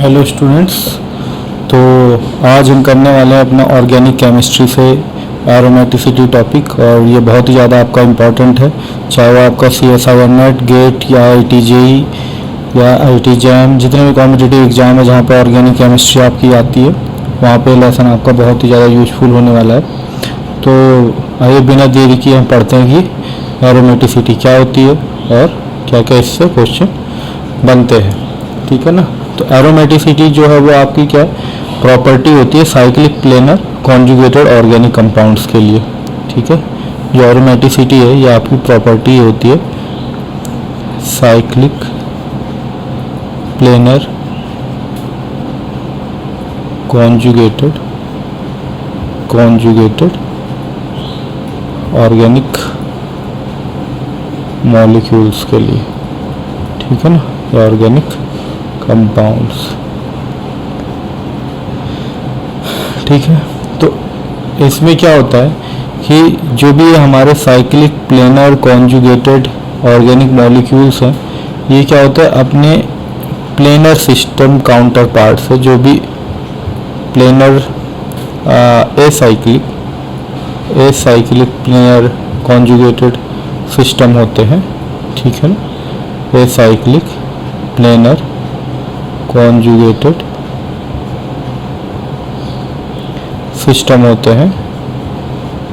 Hello students. तो आज हम करने वाले हैं अपना ऑर्गेनिक केमिस्ट्री से एरोमेटिसिटी टॉपिक, और ये बहुत ही ज़्यादा आपका इम्पॉर्टेंट है, चाहे वो आपका CSIR नेट गेट या IIT JEE या IIT JAM, जितने भी कॉम्पिटिटिव एग्जाम है जहाँ पर ऑर्गेनिक केमिस्ट्री आपकी आती है वहाँ पे लेसन आपका बहुत ही ज़्यादा यूजफुल होने वाला है। तो आइए बिना देरी किए हम पढ़ते हैं कि एरोमेटिसिटी क्या होती है और क्या क्या इससे क्वेश्चन बनते हैं, ठीक है ना। तो एरोमेटिसिटी जो है वो आपकी क्या प्रॉपर्टी होती है cyclic planar conjugated organic compounds के लिए, ठीक है। जो एरोमेटिसिटी है ये आपकी प्रॉपर्टी होती है cyclic planar conjugated organic molecules के लिए, ठीक है ना, या ऑर्गेनिक कंपाउंड्स, ठीक है। तो इसमें क्या होता है कि जो भी हमारे cyclic planar conjugated organic molecules हैं, ये क्या होता है अपने प्लेनर सिस्टम काउंटर पार्ट से, जो भी planar acyclic planar conjugated system होते हैं, ठीक है ना, एसाइक्लिक प्लेनर कॉन्जुगेटेड सिस्टम होते हैं,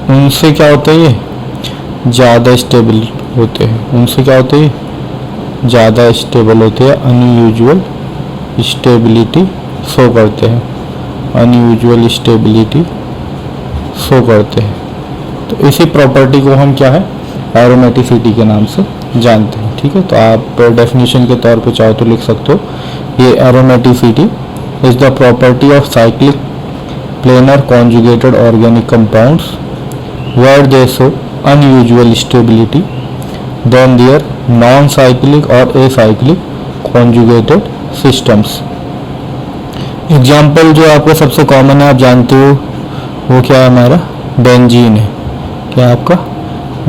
उनसे क्या होता है ये ज़्यादा स्टेबल होते हैं, उनसे क्या होते हैं ज़्यादा स्टेबल होते हैं, अनयूजुअल स्टेबिलिटी शो करते हैं, अनयूजुअल स्टेबिलिटी शो करते हैं। तो इसी प्रॉपर्टी को हम क्या है एरोमेटिसिटी के नाम से जानते हैं, ठीक है। तो आप डेफिनेशन के तौर पे चाहो तो लिख सकते हो, ये aromaticity is the property of cyclic planar conjugated organic compounds where they show unusual stability than their non cyclic और एसाइक्लिक कॉन्जुगेटेड सिस्टम्स। एग्जाम्पल जो आपको सबसे कॉमन है, आप जानते हो वो क्या है, हमारा बेंजीन है। क्या आपका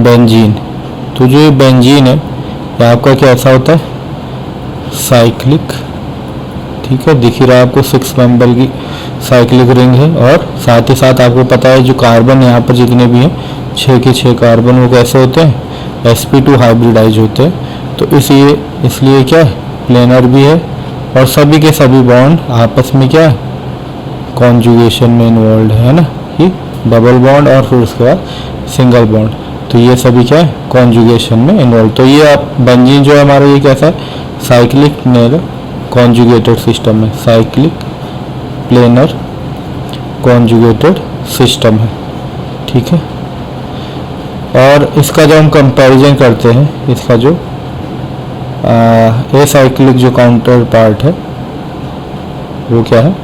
बेंजीन। तो जो ये बेंजीन है ये आपका कैसा होता है साइक्लिक, ठीक है। दिख ही रहा है आपको 6 मेंबर की साइक्लिक रिंग है, और साथ ही साथ आपको पता है जो कार्बन यहाँ पर जितने भी हैं 6 के 6 कार्बन वो कैसे होते हैं sp2 हाइब्रिडाइज होते हैं। तो इसलिए क्या है प्लेनर भी है, और सभी के सभी बॉन्ड आपस में क्या है कॉन्जुगेशन में इन्वॉल्व है ना, कि डबल बॉन्ड और फिर उसके बाद सिंगल बॉन्ड, तो ये सभी क्या है कॉन्जुगेशन में इन्वॉल्व। तो ये आप बेंजीन जो है हमारा ये कैसा है साइक्लिक प्लेनर कॉन्जुगेटेड सिस्टम है, साइक्लिक प्लेनर कॉन्जुगेटेड सिस्टम है, ठीक है। और इसका जो हम कंपैरिजन करते हैं, इसका जो एसाइक्लिक जो काउंटर पार्ट है वो क्या है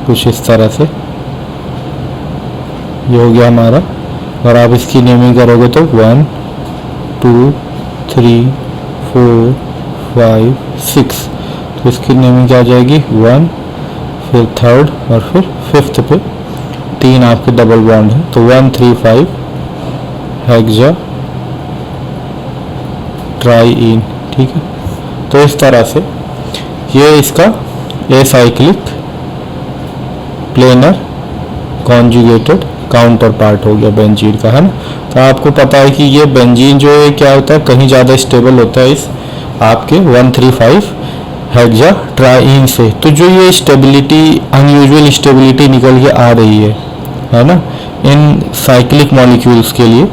कुछ इस तरह से, ये हो गया हमारा। और आप इसकी नेमिंग करोगे तो 1 2 3 4 5 6, तो इसकी नेमिंग क्या आ जाएगी 1, फिर 3rd और फिर 5th पे 3 आपके डबल बॉन्ड है, तो 1 3 5 हेक्सा ट्राईइन, ठीक है। तो इस तरह से ये इसका acyclic planar conjugated counter part हो गया बेंजीन का, है ना। तो आपको पता है कि ये बेंजीन जो है क्या होता है कहीं ज़्यादा स्टेबल होता है इस आपके 135 हेक्सा ट्राईइन से। तो जो ये स्टेबिलिटी अनयूजुअल स्टेबिलिटी निकल के आ रही है ना, इन साइक्लिक मॉलिक्यूल्स के लिए,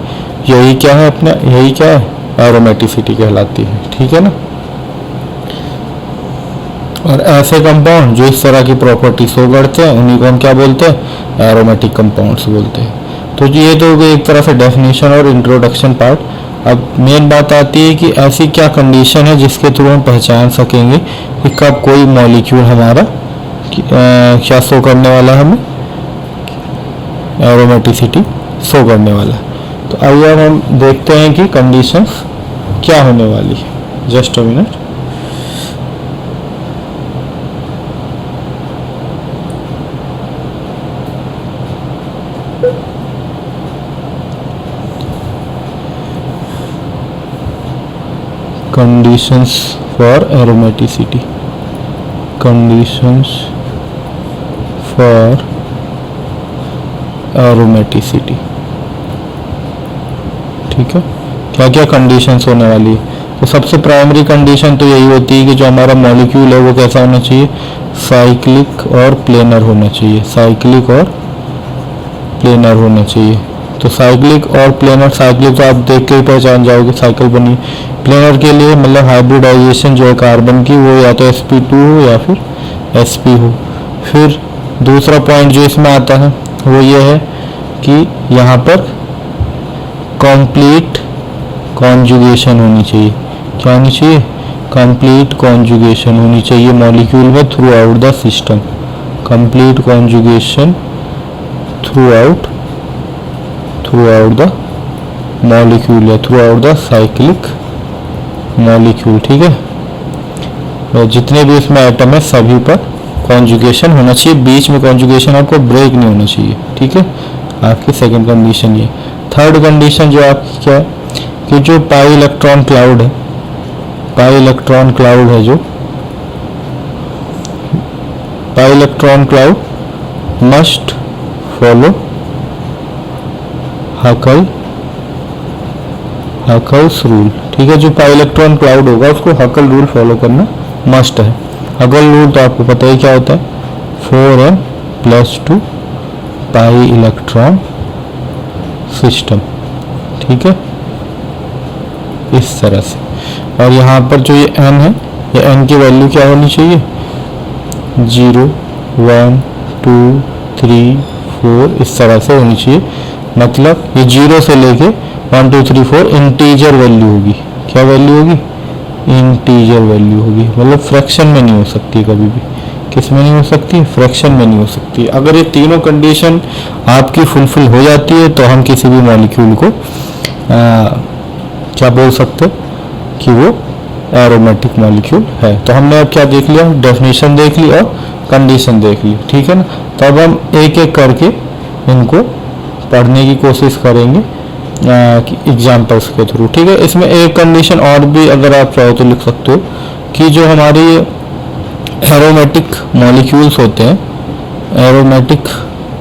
यही क्या है अपना, यही क्या है एरोमेटिसिटी कहलाती है, ठीक है ना। और ऐसे कंपाउंड जो इस तरह की प्रॉपर्टी शो करते हैं उन्हीं को हम क्या बोलते हैं एरोमेटिक कंपाउंड्स बोलते हैं। तो ये तो हो गई एक तरह से डेफिनेशन और इंट्रोडक्शन पार्ट। अब मेन बात आती है कि ऐसी क्या कंडीशन है जिसके थ्रू हम पहचान सकेंगे कि कब कोई मॉलिक्यूल हमारा क्या शो करने वाला है, हमें एरोमेटिसिटी शो करने वाला है। तो आइए अब हम देखते हैं कि कंडीशंस क्या होने वाली है। Just a minute. conditions for aromaticity. conditions for aromaticity। ठीक है, क्या क्या कंडीशंस होने वाली है? तो सबसे प्राइमरी कंडीशन तो यही होती है कि जो हमारा मॉलिक्यूल है वो कैसा होना चाहिए, साइक्लिक और प्लेनर होना चाहिए, साइक्लिक और प्लेनर होना चाहिए। तो साइक्लिक और प्लेनर, साइक्लिक तो आप देख के ही पहचान जाओगे साइकिल बनी। प्लेनर के लिए मतलब हाइब्रिडाइजेशन जो है कार्बन की वो या तो sp2 हो या फिर sp हो। फिर दूसरा पॉइंट जो इसमें आता है वो ये है कि यहाँ पर कंप्लीट कॉन्जुगेशन होनी चाहिए। क्या होनी चाहिए, कंप्लीट कॉन्जुगेशन होनी चाहिए मॉलिक्यूल में throughout the system, complete conjugation throughout the molecule या throughout the cyclic molecule. ठीक है, तो जितने भी इसमें एटम है सभी पर कॉन्जुगेशन होना चाहिए, बीच में कॉन्जुगेशन आपको ब्रेक नहीं होना चाहिए। ठीक है, आपकी सेकंड कंडीशन ये। थर्ड कंडीशन जो आपकी क्या है कि जो पाई इलेक्ट्रॉन क्लाउड है, पाई इलेक्ट्रॉन क्लाउड है, जो pi electron cloud must follow Huckel's rule. ठीक है, जो पाई इलेक्ट्रॉन क्लाउड होगा उसको हकल रूल फॉलो करना मस्ट है। हकल रूल तो आपको पता ही क्या होता है, 4n+2 पाई इलेक्ट्रॉन सिस्टम। ठीक है, इस तरह से। और यहाँ पर जो ये n है, ये n की वैल्यू क्या होनी चाहिए, 0 1 2 3 4 इस तरह से होनी चाहिए। मतलब ये 0 से लेके 1 2 3 4 इंटीजर वैल्यू होगी। क्या वैल्यू होगी, इंटीजर वैल्यू होगी, मतलब फ्रैक्शन में नहीं हो सकती कभी भी। किस में नहीं हो सकती, फ्रैक्शन में नहीं हो सकती। अगर ये तीनों कंडीशन आपकी फुलफिल हो जाती है तो हम किसी भी मॉलिक्यूल को क्या बोल सकते कि वो एरोमेटिक मॉलिक्यूल है। तो हमने अब क्या देख लिया, डेफिनेशन देख ली और कंडीशन देख ली। ठीक है ना, तब हम एक एक करके इनको पढ़ने की कोशिश करेंगे एग्जाम्पल्स के थ्रू। ठीक है, इसमें एक कंडीशन और भी अगर आप चाहो तो लिख सकते हो कि जो हमारे एरोमेटिक मॉलिक्यूल्स होते हैं, एरोमेटिक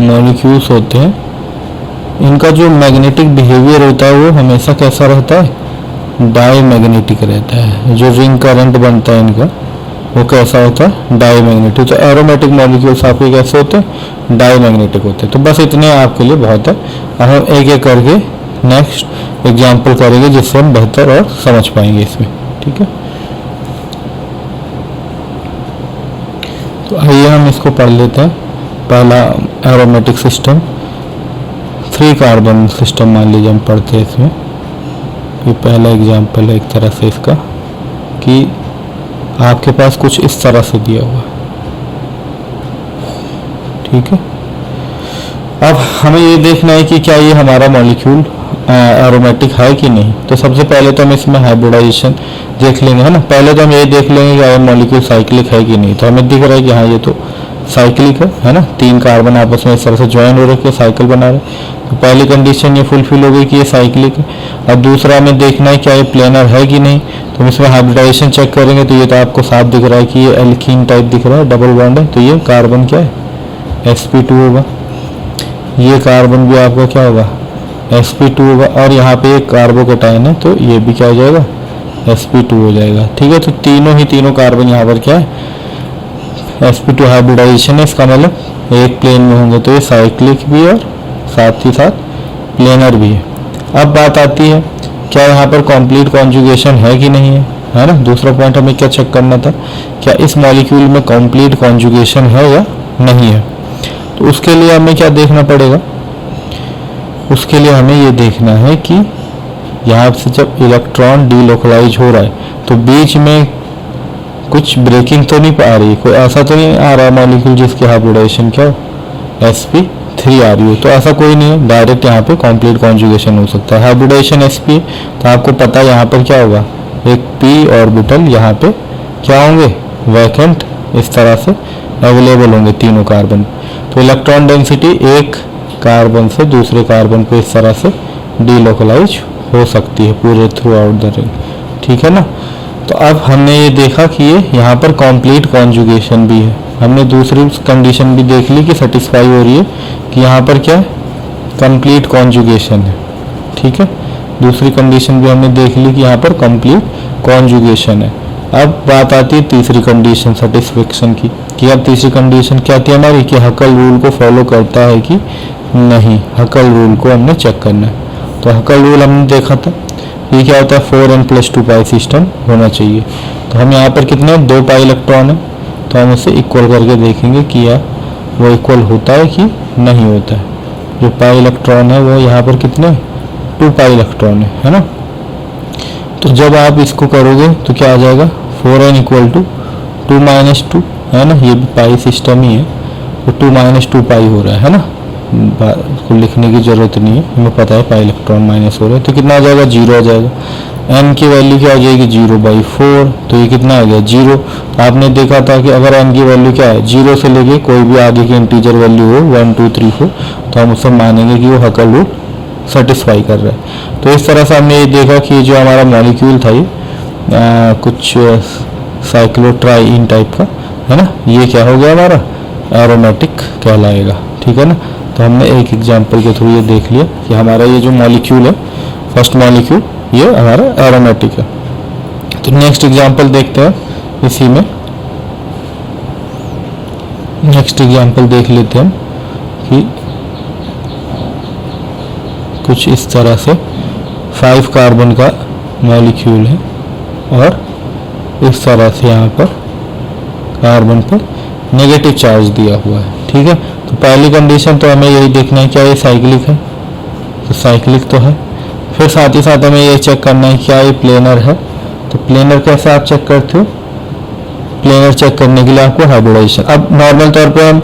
मॉलिक्यूल्स होते हैं, इनका जो मैग्नेटिक बिहेवियर होता है वो हमेशा कैसा रहता है, डाईमैग्नेटिक रहता है। जो रिंग करंट बनता है इनका वो कैसा होता है, डाईमैग्नेटिक। तो एरोमेटिक मॉलिक्यूल्स आपके कैसे होते हैं, डाईमैग्नेटिक होते हैं। तो बस इतने आपके लिए बहुत है। अब हम एक एक करके नेक्स्ट एग्जाम्पल करेंगे जिससे हम बेहतर और समझ पाएंगे इसमें। ठीक है, तो आइए हम इसको पढ़ लेते हैं। पहला एरोमेटिक सिस्टम, 3 कार्बन सिस्टम मान लीजिए हम पढ़ते हैं इसमें। ये पहला एग्जाम्पल है एक तरह से इसका कि आपके पास कुछ इस तरह से दिया हुआ। ठीक है, अब हमें ये देखना है कि क्या ये हमारा मॉलिक्यूल एरोमेटिक है कि नहीं। तो सबसे पहले तो हम इसमें हाइब्रिडाइजेशन देख लेंगे, है ना। पहले तो हम ये देख लेंगे कि ये मॉलिक्यूल साइक्लिक है कि नहीं। तो हमें दिख रहा है कि हाँ ये तो साइक्लिक है ना। 3 कार्बन आपस में इस तरह से ज्वाइन हो रखे, साइकिल बना रहे। तो पहली कंडीशन ये फुलफिल हो गई कि ये साइक्लिक है। अब दूसरा हमें देखना है क्या ये प्लेनर है कि नहीं। तो हम इसमें हाइब्रिडाइजेशन चेक करेंगे तो ये तो आपको साफ दिख रहा है कि ये एल्कीन टाइप दिख रहा है, डबल बॉन्ड है। तो ये कार्बन क्या है, sp2 होगा। ये कार्बन भी आपका क्या होगा, sp2 होगा। और यहाँ पे एक कार्बोकेटाइन है तो ये भी क्या हो जाएगा, sp2 हो जाएगा। ठीक है, तो तीनों कार्बन यहाँ पर क्या है, sp2 हाइब्रिडाइजेशन है। इसका मतलब एक प्लेन में होंगे तो ये साइक्लिक भी और साथ ही साथ प्लेनर भी है। अब बात आती है क्या यहाँ पर कंप्लीट कॉन्जुगेशन है कि नहीं है ना। दूसरा पॉइंट हमें क्या चेक करना था, क्या इस मॉलिक्यूल में कंप्लीट कॉन्जुगेशन है या नहीं है। तो उसके लिए हमें क्या देखना पड़ेगा, उसके लिए हमें ये देखना है कि यहाँ से जब इलेक्ट्रॉन डीलोकलाइज हो रहा है तो बीच में कुछ ब्रेकिंग तो नहीं आ रही, कोई ऐसा तो नहीं आ रहा मॉलिक्यूल जिसकी हाइब्रिडाइजेशन क्या हो, sp3 आ रही हो। तो ऐसा कोई नहीं है, डायरेक्ट यहाँ पे कंप्लीट कॉन्जुगेशन हो सकता है। हाइब्रिडाइजेशन sp तो आपको पता है यहाँ पर क्या होगा, एक p ऑर्बिटल यहाँ पे क्या होंगे, वैकेंट इस तरह से अवेलेबल होंगे तीनों कार्बन। तो इलेक्ट्रॉन डेंसिटी एक कार्बन से दूसरे कार्बन को इस तरह से डीलोकलाइज हो सकती है पूरे थ्रू आउट द रिंग। ठीक है ना। तो अब हमने ये देखा कि ये यहाँ पर कंप्लीट कॉन्जुगेशन भी है। हमने दूसरी कंडीशन भी देख ली कि सेटिस्फाई हो रही है कि यहाँ पर क्या है, कंप्लीट कॉन्जुगेशन है। ठीक है, दूसरी कंडीशन भी हमने देख ली कि यहाँ पर कंप्लीट कॉन्जुगेशन है। अब बात आती है तीसरी कंडीशन सेटिस्फेक्शन की, कि अब तीसरी कंडीशन क्या थी हमारी, कि हकल रूल को फॉलो करता है कि नहीं। हकल रूल को हमने चेक करना है। तो हकल रूल हमने देखा था, ये क्या होता है, 4n + 2 पाई सिस्टम होना चाहिए। तो हम यहाँ पर कितने 2 पाई इलेक्ट्रॉन है, तो हम इसे इक्वल करके देखेंगे कि यह वो इक्वल होता है कि नहीं होता है। जो पाई इलेक्ट्रॉन है वो यहाँ पर कितने 2 पाई इलेक्ट्रॉन है ना। तो जब आप इसको करोगे तो क्या आ जाएगा, 4n = 2 - 2 है ना, ये भी पाई सिस्टम ही है, तो 2 - 2 पाई हो रहा है ना, को लिखने की जरूरत नहीं है, हमें पता है पाई इलेक्ट्रॉन माइनस हो रहा है। तो कितना आ जाएगा, 0 आ जाएगा। n की वैल्यू क्या आ जाएगी, 0/4, तो ये कितना आ गया 0। आपने देखा था कि अगर n की वैल्यू क्या है, 0 से लेके कोई भी आगे की इंटीजर वैल्यू हो 1 2 3 4, तो हम उसे मानेंगे कि वो हकल रूल सेटिस्फाई कर रहा है। तो इस तरह से हमने ये देखा कि जो हमारा मॉलिक्यूल था ये कुछ साइक्लोट्राइन टाइप का है ना, ये क्या हो गया हमारा एरोमेटिक कहलाएगा। ठीक है ना। तो हमने एक एग्जांपल के थ्रू ये देख लिया कि हमारा ये जो मॉलिक्यूल है, फर्स्ट मॉलिक्यूल, ये हमारा एरोमेटिक है। तो नेक्स्ट एग्जांपल देखते हैं, इसी में नेक्स्ट एग्जांपल देख लेते हैं कि कुछ इस तरह से 5 कार्बन का मॉलिक्यूल है और इस तरह से यहाँ पर कार्बन पर नेगेटिव चार्ज दिया हुआ है। ठीक है, तो पहली कंडीशन तो हमें यही देखना है क्या ये साइक्लिक है, तो साइक्लिक तो है। फिर साथ ही साथ हमें ये चेक करना है क्या ये प्लेनर है। तो प्लेनर कैसे आप चेक करते हो, प्लेनर चेक करने के लिए आपको हाइब्रिडाइजेशन, अब नॉर्मल तौर पे हम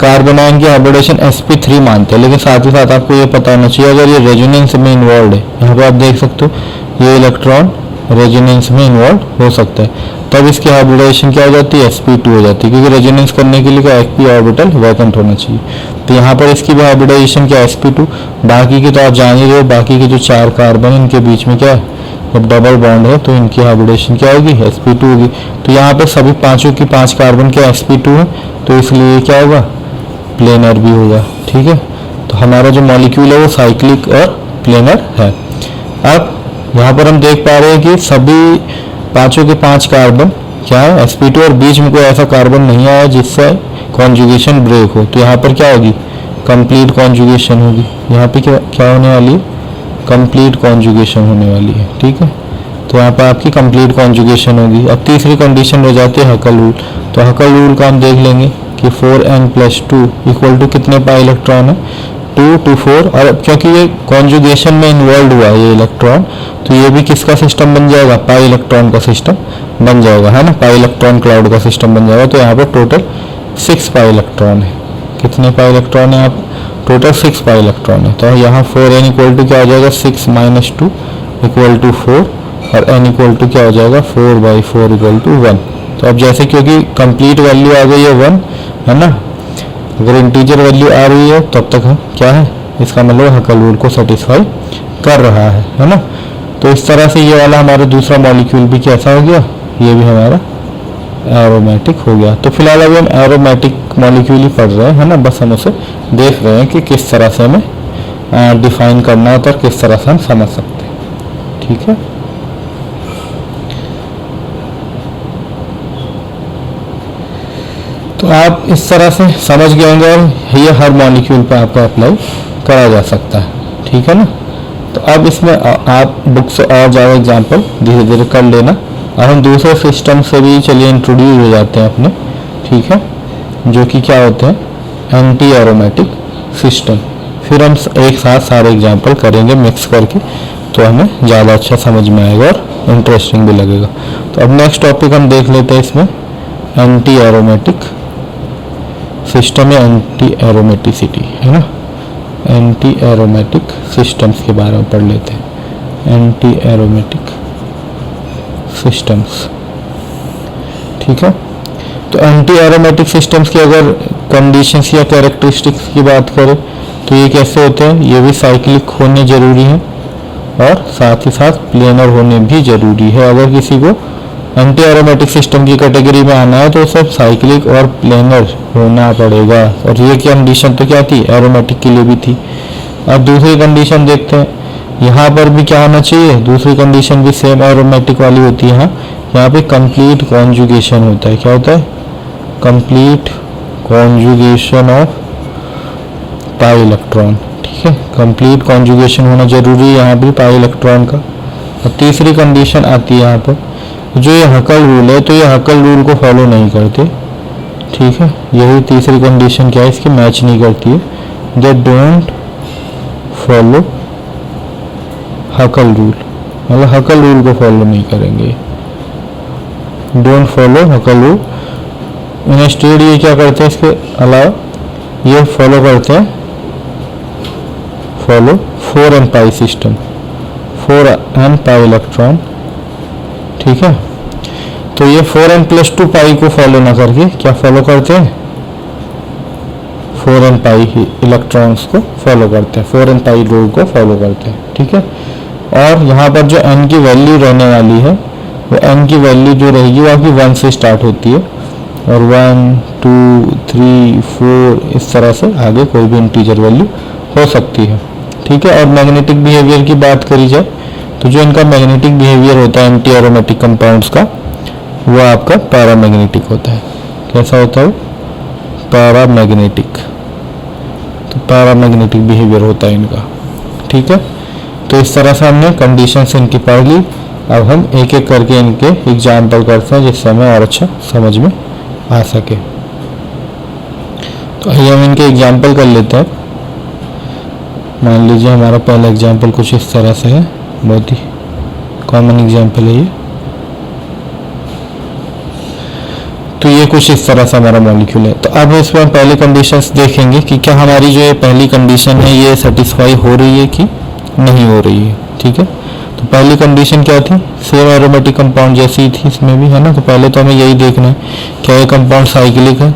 कार्बन आयन की हाइब्रिडाइजेशन sp3 मानते हैं, लेकिन साथ ही साथ आपको ये पता होना चाहिए अगर ये रेजोनेंस में इन्वॉल्व है, यहाँ पे आप देख सकते हो ये इलेक्ट्रॉन रेजोनेंस में इन्वॉल्व हो सकता है, तब इसकी हाइब्रिडाइजेशन क्या हो जाती है, sp2 हो जाती है, क्योंकि रेजोनेंस करने के लिए क्या sp ऑर्बिटल वैकेंट होना चाहिए। तो यहाँ पर इसकी भी हाइब्रिडाइजेशन क्या sp2, बाकी की तो आप जान ही रहे हो, बाकी के जो 4 कार्बन इनके बीच में क्या है, जब डबल बॉन्ड है तो इनकी हाइब्रिडेशन क्या होगी, sp2 होगी। तो यहाँ पे सभी पांचों की 5 कार्बन क्या sp2 है, तो इसलिए क्या होगा, प्लेनर भी होगा। ठीक है, तो हमारा जो मॉलिक्यूल है वो साइक्लिक और प्लेनर है। अब यहाँ पर हम देख पा रहे हैं कि सभी पांचों के 5 कार्बन क्या है sp2, और बीच में कोई ऐसा कार्बन नहीं आया जिससे कॉन्जुगेशन ब्रेक हो, तो यहाँ पर क्या होगी, कंप्लीट कॉन्जुगेशन होगी। यहाँ पे क्या होने वाली है, कंप्लीट कॉन्जुगेशन होने वाली है। ठीक है, तो यहाँ पर आपकी कंप्लीट कॉन्जुगेशन होगी। अब तीसरी कंडीशन हो जाती है हकल रूल। तो हकल रूल का हम देख लेंगे कि 4n + 2 = कितने पाई इलेक्ट्रॉन है, 2 to 4, और क्योंकि ये कॉन्जुगेशन में इन्वॉल्व हुआ है ये इलेक्ट्रॉन, तो ये भी किसका सिस्टम बन जाएगा, पाई इलेक्ट्रॉन का सिस्टम बन जाएगा, है ना, पाई इलेक्ट्रॉन क्लाउड का सिस्टम बन जाएगा। तो यहाँ पर टोटल 6 पाई इलेक्ट्रॉन है। कितने पाई इलेक्ट्रॉन है, आप टोटल 6 पाई इलेक्ट्रॉन है। तो यहाँ 4n = क्या हो जाएगा, 6 - 2 = 4, और n = क्या हो जाएगा, 4/4 = 1। तो अब जैसे क्योंकि कंप्लीट वैल्यू आ गई है 1, है ना, अगर इंटीजर वैल्यू आ रही है तब तक क्या है, इसका मतलब हकल रूल को सेटिस्फाई कर रहा है ना। तो इस तरह से ये वाला हमारा दूसरा मॉलिक्यूल भी कैसा हो गया, ये भी हमारा एरोमेटिक हो गया। तो फिलहाल अभी हम एरोमेटिक मॉलिक्यूल ही पढ़ रहे हैं, है ना, बस हम उसे देख रहे हैं कि किस तरह से हमें डिफाइन करना होता है, किस तरह से हम समझ सकते हैं। ठीक है, तो आप इस तरह से समझ गए होंगे और ये हर मॉलिक्यूल पर आपको अप्लाई करा जा सकता है। ठीक है ना। तो अब इसमें आप बुक से और ज़्यादा एग्जांपल धीरे धीरे कर लेना, और हम दूसरे सिस्टम से भी चलिए इंट्रोड्यूस हो जाते हैं अपने। ठीक है, जो कि क्या होते हैं, एंटी एरोमेटिक सिस्टम। फिर हम एक साथ सारे एग्जांपल करेंगे मिक्स करके, तो हमें ज़्यादा अच्छा समझ में आएगा और इंटरेस्टिंग भी लगेगा। तो अब नेक्स्ट टॉपिक हम देख लेते हैं इसमें, एंटी एरोमेटिक सिस्टम या एंटी एरोमेटिसिटी, है ना, एंटी एरोमेटिक सिस्टम्स के बारे में पढ़ लेते हैं, एंटी एरोमेटिक सिस्टम्स। ठीक है, तो एंटी एरोमेटिक सिस्टम्स की अगर कंडीशंस या कैरेक्टरिस्टिक्स की बात करें तो ये कैसे होते हैं, ये भी साइक्लिक होने जरूरी है, और साथ ही साथ प्लेनर होने भी जरूरी है। अगर किसी को एंटी एरोमेटिक सिस्टम की कैटेगरी में आना है तो सब साइक्लिक और प्लेनर होना पड़ेगा। और ये कंडीशन तो क्या थी, एरोमेटिक के लिए भी थी। अब दूसरी कंडीशन देखते हैं, यहाँ पर भी क्या होना चाहिए, दूसरी कंडीशन भी सेम एरोमेटिक वाली होती है। यहाँ पे कंप्लीट कॉन्जुगेशन होता है। क्या होता है, complete conjugation of pi electron. ठीक है, कंप्लीट कॉन्जुगेशन होना जरूरी है यहाँ भी पाई इलेक्ट्रॉन का। और तीसरी कंडीशन आती है यहाँ पर, जो ये हकल रूल है, तो ये हकल रूल को फॉलो नहीं करते। ठीक है, यही तीसरी कंडीशन क्या है, इसकी मैच नहीं करती है। दे डोंट फॉलो हकल रूल, मतलब हकल रूल को फॉलो नहीं करेंगे, डोंट फॉलो हकल रूल। इंस्टेड ये क्या करते हैं, इसके अलावा ये फॉलो करते हैं, फॉलो 4n पाई सिस्टम, 4n पाई इलेक्ट्रॉन। ठीक है, तो ये 4n + 2 पाई को फॉलो ना करके क्या फॉलो करते हैं, 4n पाई इलेक्ट्रॉन्स को फॉलो करते हैं, 4n पाई रूल को फॉलो करते हैं। ठीक है, और यहाँ पर जो n की वैल्यू रहने वाली है, वो n की वैल्यू जो रहेगी वो आपकी 1 से स्टार्ट होती है, और 1 2 3 4 इस तरह से आगे कोई भी इंटीजर वैल्यू हो सकती है। ठीक है, और मैग्नेटिक बिहेवियर की बात करी जाए तो जो इनका मैग्नेटिक बिहेवियर होता है एंटी एरोमेटिक कंपाउंड्स का, वो आपका पैरामैग्नेटिक होता है। कैसा होता है, पैरामैग्नेटिक। तो पैरामैग्नेटिक बिहेवियर होता है इनका। ठीक है, तो इस तरह से हमने कंडीशंस इनकी पढ़ ली। अब हम एक एक करके इनके एग्जाम्पल करते हैं जिससे हमें और अच्छा समझ में आ सके। तो आइए हम इनके एग्जाम्पल कर लेते हैं। मान लीजिए हमारा पहला एग्जाम्पल कुछ इस तरह से है, बहुत ही कॉमन एग्जाम्पल है ये। तो ये कुछ इस तरह से हमारा मॉलिक्यूल है। तो अब इसमें हम पहले कंडीशंस देखेंगे कि क्या हमारी जो ये पहली कंडीशन है ये सेटिस्फाई हो रही है कि नहीं हो रही है। ठीक है, तो पहली कंडीशन क्या थी, सेम एरोमेटिक कंपाउंड जैसी ही थी इसमें भी, है ना। तो पहले तो हमें यही देखना है क्या ये कंपाउंड साइक्लिक है,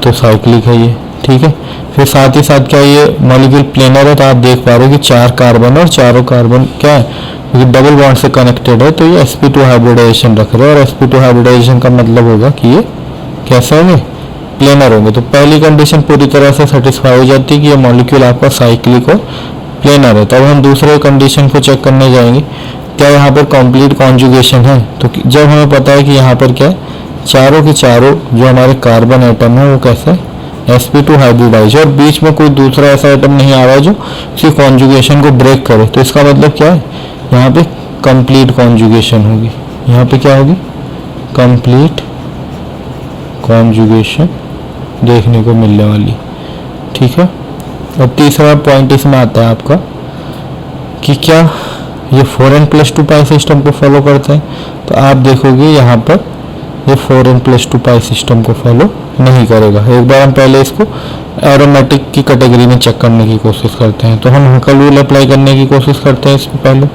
तो साइक्लिक है ये। ठीक है, फिर साथ ही साथ क्या ये मॉलिक्यूल प्लेनर है, तो आप देख पा रहे हो कि 4 कार्बन और चारों कार्बन क्या है, क्योंकि डबल बॉन्ड से कनेक्टेड है, तो ये sp2 हाइब्रिडाइजेशन रख रहे हैं। और sp2 हाइब्रिडाइजेशन का मतलब होगा कि ये कैसे होंगे, प्लेनर होंगे। तो पहली कंडीशन पूरी तरह से सेटिस्फाई हो जाती है कि ये मॉलिक्यूल आपका साइक्लिक और प्लेनर है। तब हम दूसरे कंडीशन को चेक करने जाएंगे, क्या यहाँ पर कंप्लीट कॉन्जुगेशन है। तो जब हमें पता है कि यहाँ पर क्या है, चारों के चारों जो हमारे कार्बन एटम है वो कैसे है, sp2 हाइब्रिडाइज, और बीच में कोई दूसरा ऐसा एटम नहीं आ रहा है जो इसी कॉन्जुगेशन को ब्रेक करे। तो इसका मतलब क्या है, यहाँ पे कंप्लीट कॉन्जुगेशन होगी। यहाँ पे क्या होगी, कंप्लीट कॉन्जुगेशन देखने को मिलने वाली। ठीक है, और तीसरा पॉइंट इसमें आता है आपका कि क्या ये 4n + 2 पाई सिस्टम को फॉलो करते हैं। तो आप देखोगे यहाँ पर ये 4n + 2 पाई सिस्टम को फॉलो नहीं करेगा। एक बार हम पहले इसको एरोमेटिक की कैटेगरी में चेक करने की कोशिश करते हैं। तो हम हकल रूल अप्लाई करने की कोशिश करते हैं इसमें पहले,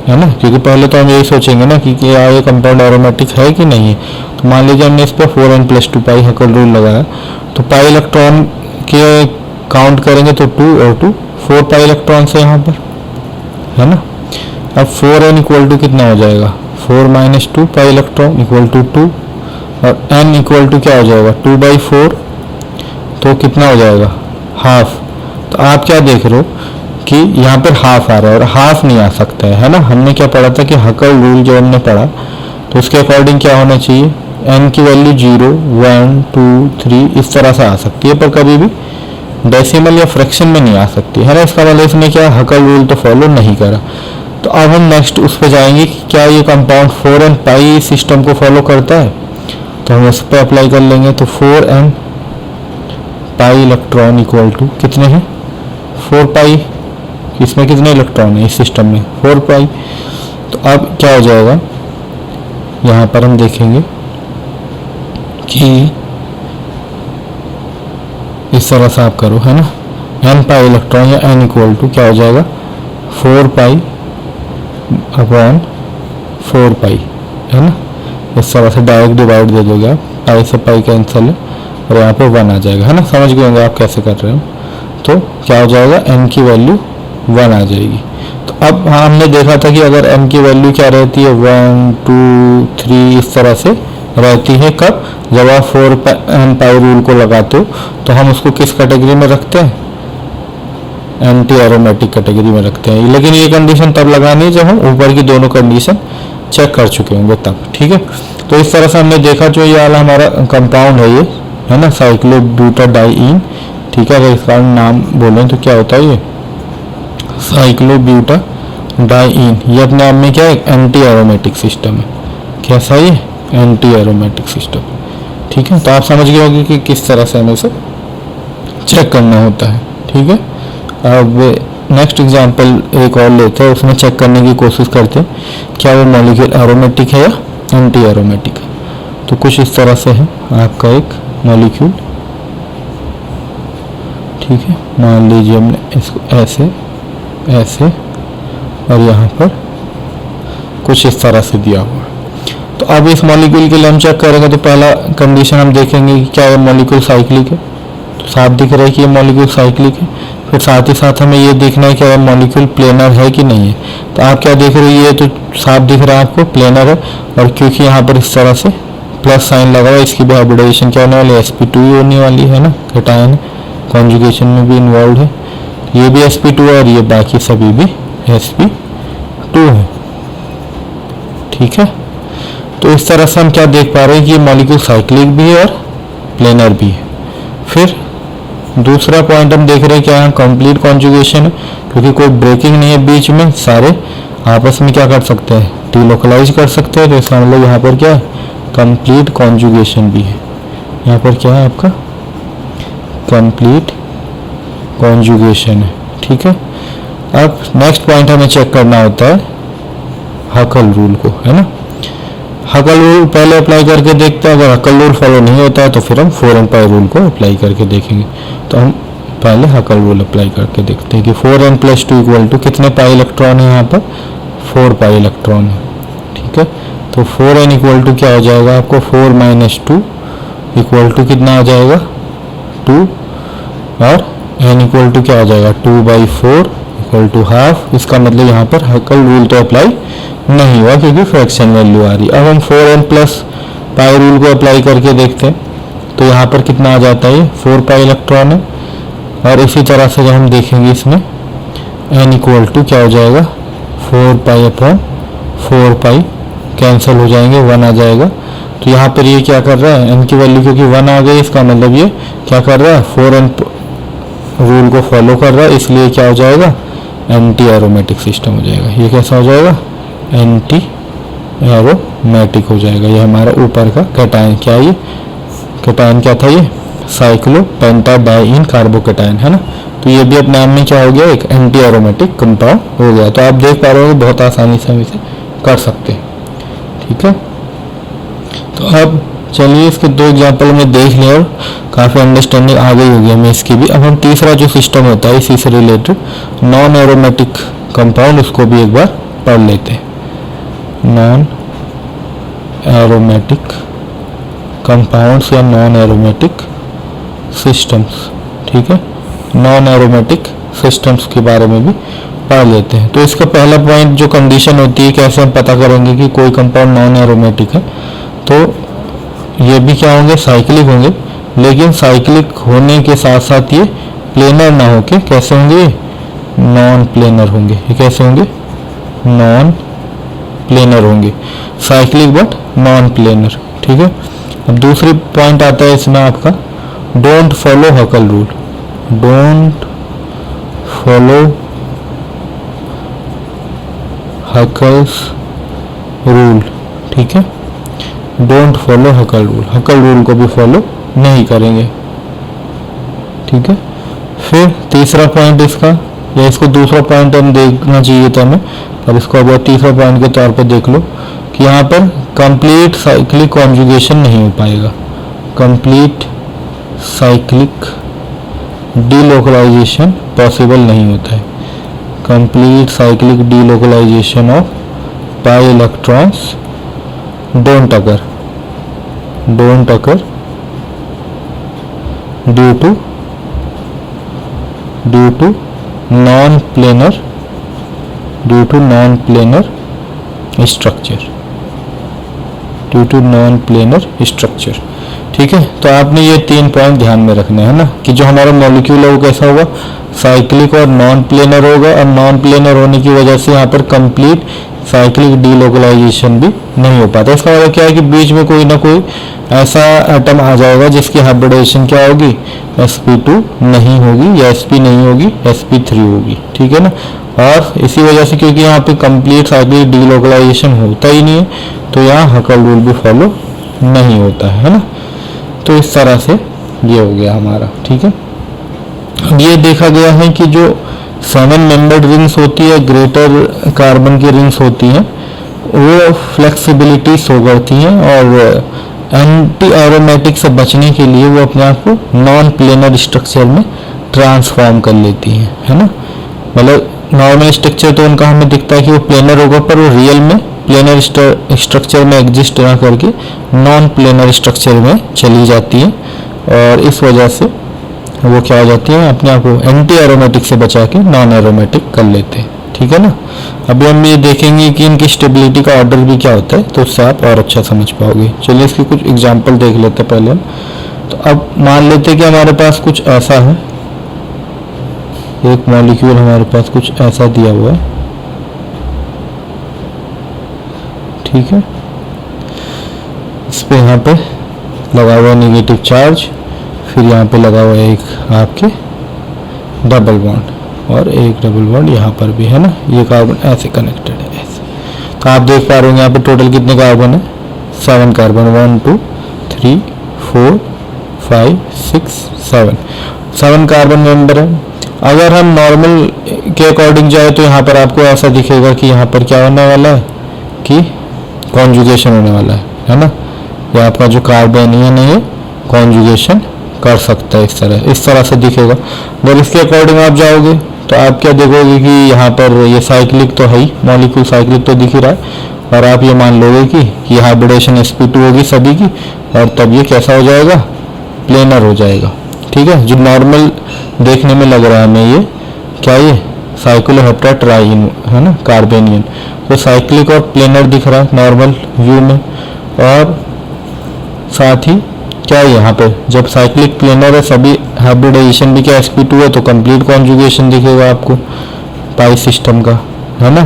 है ना, क्योंकि पहले तो हम यही सोचेंगे ना कि क्या ये कंपाउंड एरोमेटिक है कि नहीं है। तो मान लीजिए हमने इस पर 4n + 2 पाई हकल रूल लगाया, तो पाई इलेक्ट्रॉन के काउंट करेंगे तो 2 और 2 4 पाई इलेक्ट्रॉन से यहाँ पर, है ना। अब 4n = कितना हो जाएगा, 4 - 2 पाई इलेक्ट्रॉन = 2, और n = क्या हो जाएगा, 2/4, तो कितना हो जाएगा, हाफ। तो आप क्या देख रहे हो कि यहाँ पर हाफ आ रहा है, और हाफ नहीं आ सकता है ना। हमने क्या पढ़ा था कि हकल रूल जो हमने पढ़ा, तो उसके अकॉर्डिंग क्या होना चाहिए, n की वैल्यू 0 1 2 3 इस तरह से आ सकती है, पर कभी भी डेसिमल या फ्रैक्शन में नहीं आ सकती है ना। इसका मतलब इसने क्या हकल रूल तो फॉलो नहीं करा। तो अब हम नेक्स्ट उस पर जाएंगे कि क्या ये कंपाउंड 4n पाई सिस्टम को फॉलो करता है। तो हम उस पर अप्लाई कर लेंगे। तो 4n पाई इलेक्ट्रॉन = कितने हैं, 4 पाई। इसमें कितने इलेक्ट्रॉन है इस सिस्टम में, 4 पाई। तो अब क्या हो जाएगा, यहाँ पर हम देखेंगे कि इस तरह से आप करो, है ना, n पाई इलेक्ट्रॉन या n = क्या हो जाएगा, 4 पाई अपॉन 4 पाई, है ना। इस तरह से डायरेक्ट डिवाइड दे दोगे आप, पाई से पाई कैंसिल है, और यहाँ पे 1 आ जाएगा, है ना। समझ गए होंगे आप कैसे कर रहे हो। तो क्या हो जाएगा, n की वैल्यू 1 आ जाएगी। तो अब हमने देखा था कि अगर m की वैल्यू क्या रहती है 1 2 3 इस तरह से रहती है, कब? जब आप 4n पाई रूल को लगाते हो तो हम उसको किस कैटेगरी में रखते हैं? एंटी एरोमेटिक कैटेगरी में रखते हैं। लेकिन ये कंडीशन तब लगानी है जब हम ऊपर की दोनों कंडीशन चेक कर चुके होंगे तब, ठीक है। तो इस तरह से हमने देखा जो ये वाला हमारा कंपाउंड है, ये है ना साइक्लोब्यूटाडाइईन, ठीक है। अगर इसका नाम बोलें तो क्या होता है ये साइक्लोब्यूटाडाइईन। ये अपने आप में क्या है? एंटी एरोमेटिक सिस्टम है। कैसा ये? एंटी एरोमेटिक सिस्टम, ठीक है। तो आप समझ गए होंगे कि किस तरह से हमें इसे चेक करना होता है, ठीक है। अब नेक्स्ट एग्जांपल एक और लेते हैं, उसमें चेक करने की कोशिश करते हैं क्या वो मॉलिक्यूल एरोमेटिक है या एंटी एरोमेटिक है। तो कुछ इस तरह से है आपका एक मॉलिक्यूल, ठीक है। मान लीजिए हमने इसको ऐसे ऐसे और यहाँ पर कुछ इस तरह से दिया हुआ। तो अब इस मॉलिक्यूल के लिए हम चेक करेंगे तो पहला कंडीशन हम देखेंगे कि क्या ये मॉलिक्यूल साइक्लिक है। तो साफ दिख रहा है कि ये मॉलिक्यूल साइक्लिक है। फिर साथ ही साथ हमें ये देखना है कि ये मॉलिक्यूल प्लेनर है कि नहीं है। तो आप क्या देख रहे हो? ये तो साफ दिख रहा है आपको प्लेनर है, और क्योंकि यहाँ पर इस तरह से प्लस साइन लगा हुआ है, इसकी भी हाइब्रिडाइजेशन क्या होने वाली है? sp2 ही होने वाली है ना, कैटायन कॉन्जुगेशन में भी इन्वॉल्व है। ये भी sp2 है और ये बाकी सभी भी sp2 है, ठीक है। तो इस तरह से हम क्या देख पा रहे हैं कि ये मॉलिक्यूल साइक्लिक भी है और प्लेनर भी है। फिर दूसरा पॉइंट हम देख रहे हैं क्या है? कंप्लीट कॉन्जुगेशन है, क्योंकि कोई ब्रेकिंग नहीं है बीच में, सारे आपस में क्या कर सकते हैं? डीलोकलाइज कर सकते हैं। तो इसका मतलब यहाँ पर क्या है? कंप्लीट कॉन्जुगेशन भी है। यहाँ पर क्या है आपका? कंप्लीट कॉन्जुगेशन है, ठीक है। अब नेक्स्ट पॉइंट हमें चेक करना होता है हकल रूल को, है ना। हकल रूल पहले अप्लाई करके देखते हैं। अगर हकल रूल फॉलो नहीं होता है तो फिर हम 4n पाई रूल को अप्लाई करके देखेंगे। तो हम पहले हकल रूल अप्लाई करके देखते हैं कि 4n + 2 इक्वल टू कितने पाई इलेक्ट्रॉन है? यहाँ पर 4 पाई इलेक्ट्रॉन है, ठीक है। तो 4n इक्वल टू क्या हो जाएगा आपको? 4 - 2 इक्वल टू कितना आ जाएगा? 2, और n इक्वल टू क्या हो जाएगा? 2/4 इक्वल टू हाफ। इसका मतलब यहाँ पर हकल रूल तो अप्लाई नहीं हुआ क्योंकि फ्रैक्शन वैल्यू आ रही। अब हम 4n + पाई रूल को अप्लाई करके देखते हैं। तो यहाँ पर कितना आ जाता है? 4 पाई इलेक्ट्रॉन है। और इसी तरह से जब हम देखेंगे इसमें n इक्वल टू क्या हो जाएगा? 4 पाई कैंसिल हो जाएंगे, 1 आ जाएगा। तो यहाँ पर ये क्या कर रहा है? n की वैल्यू क्योंकि 1 आ गई, इसका मतलब ये क्या कर रहा है? 4n रूल को फॉलो कर रहा है, इसलिए क्या हो जाएगा? एंटी एरोमेटिक सिस्टम हो जाएगा। ये कैसा हो जाएगा? एंटी एरोमेटिक हो जाएगा। ये हमारा ऊपर का कैटायन क्या है? ये कैटायन क्या था? ये साइक्लोपेंटाडाइईन कार्बोकैटायन, है ना। तो ये भी अपने आप में क्या हो गया? एक एंटी एरोमेटिक कंपाउंड हो गया। तो आप देख पा रहे हो बहुत आसानी से हम इसे कर सकते हैं, ठीक है। तो अब चलिए इसके 2 एग्जाम्पल में देख लिया और काफ़ी अंडरस्टैंडिंग आ गई होगी हमें इसकी भी। अब हम तीसरा जो सिस्टम होता है इसी से रिलेटेड नॉन एरोमेटिक कंपाउंड, उसको भी एक बार पढ़ लेते हैं। नॉन एरोमेटिक कंपाउंड्स या नॉन एरोमेटिक सिस्टम्स, ठीक है। नॉन एरोमेटिक सिस्टम्स के बारे में भी पढ़ लेते हैं। तो इसका पहला पॉइंट जो कंडीशन होती है, कैसे हम पता करेंगे कि कोई कंपाउंड नॉन एरोमेटिक है? तो ये भी क्या होंगे? साइक्लिक होंगे, लेकिन साइक्लिक होने के साथ साथ ये प्लेनर ना होके कैसे होंगे? नॉन प्लेनर होंगे। ये कैसे होंगे? नॉन प्लेनर होंगे। साइक्लिक बट नॉन प्लेनर, ठीक है। अब दूसरी पॉइंट आता है इसमें आपका don't follow हकल rule. Don't follow Huckel's rule, ठीक है। डोंट फॉलो हकल रूल, हकल रूल को भी फॉलो नहीं करेंगे, ठीक है। फिर तीसरा पॉइंट इसका, या इसको दूसरा पॉइंट हम देखना चाहिए था हमें, पर इसको अब तीसरा पॉइंट के तौर पर देख लो कि यहाँ पर कंप्लीट साइक्लिक कॉन्जुगेशन नहीं हो पाएगा। कंप्लीट साइक्लिक डीलोकलाइजेशन पॉसिबल नहीं होता है। Complete cyclic delocalisation of pi electrons don't occur due to non planar due to non planar structure, due to non planar structure. ठीक है, तो आपने ये 3 पॉइंट ध्यान में रखने हैं ना, कि जो हमारा मॉलिक्यूल है वो कैसा होगा, साइक्लिक और नॉन प्लेनर होगा, और नॉन प्लेनर होने की वजह से यहाँ पर कंप्लीट साइक्लिक डीलोकलाइजेशन भी नहीं हो पाता। इसका मतलब क्या है कि बीच में कोई ना कोई ऐसा एटम आ जाएगा जिसकी हाइब्रिडेशन क्या होगी, sp2 नहीं होगी या sp नहीं होगी, sp3 होगी। ठीक है ना, और इसी वजह से क्योंकि यहाँ पे कंप्लीट साइक्लिक डीलोकलाइजेशन होता ही नहीं है, तो यहाँ हकल रूल भी फॉलो नहीं होता है ना। तो इस तरह से ये हो गया हमारा। ठीक है, ये देखा गया है कि जो 7 मेंबर्ड रिंग्स होती है, ग्रेटर कार्बन की रिंग्स होती हैं, वो फ्लेक्सिबिलिटी शो करती हैं, और एंटी एरोमेटिक से बचने के लिए वो अपने आप को नॉन प्लेनर स्ट्रक्चर में ट्रांसफॉर्म कर लेती हैं, है ना। मतलब नॉर्मल स्ट्रक्चर तो उनका हमें दिखता है कि वो प्लेनर होगा, पर वो रियल में प्लेनर स्ट्रक्चर में एग्जिस्ट ना करके नॉन प्लेनर स्ट्रक्चर में चली जाती है, और इस वजह से वो क्या हो जाती है, अपने आप को एंटी एरोमेटिक से बचा के नॉन एरोमेटिक कर लेते हैं। ठीक है ना, अभी हम ये देखेंगे कि इनकी स्टेबिलिटी का ऑर्डर भी क्या होता है, तो उससे आप और अच्छा समझ पाओगे। चलिए इसकी कुछ एग्जांपल देख लेते हैं पहले हम। तो अब मान लेते हैं कि हमारे पास कुछ ऐसा है, एक मॉलिक्यूल हमारे पास कुछ ऐसा दिया हुआ है। ठीक है, इस पे यहाँ पे लगा हुआ है नेगेटिव चार्ज, फिर यहाँ पे लगा हुआ है एक आपके डबल बॉन्ड, और एक डबल बॉन्ड यहाँ पर भी है ना, ये कार्बन ऐसे कनेक्टेड है ऐसे। तो आप देख पा रहे होंगे यहाँ पे टोटल कितने कार्बन है, 7 कार्बन, 1 2 3 4 5 6 7 कार्बन मेंबर है। अगर हम नॉर्मल के अकॉर्डिंग जाए तो यहाँ पर आपको ऐसा दिखेगा कि यहाँ पर क्या होने वाला है, कि कॉन्जुगेशन होने वाला है ना। ये आपका जो कार्बेनियन है ये कॉन्जुगेशन कर सकता है, इस तरह से दिखेगा। अगर इसके अकॉर्डिंग आप जाओगे तो आप क्या देखोगे कि यहाँ पर ये साइक्लिक तो है ही, मॉलिक्यूल साइक्लिक तो दिख ही रहा है, और आप ये मान लोगे कि हाइब्रिडेशन sp2 होगी सभी की, और तब ये कैसा हो जाएगा, प्लेनर हो जाएगा। ठीक है, जो नॉर्मल देखने में लग रहा है हमें ये क्या, ये साइक्लोहेप्टाट्राइन है ना, कार्बेनियन, तो साइक्लिक और प्लेनर दिख रहा है नॉर्मल व्यू में। और साथ ही क्या है, यहाँ पे जब साइक्लिक प्लेनर है, सभी हाइब्रिडाइजेशन भी क्या sp2 है, तो कंप्लीट कॉन्जुगेशन दिखेगा आपको पाई सिस्टम का, है ना।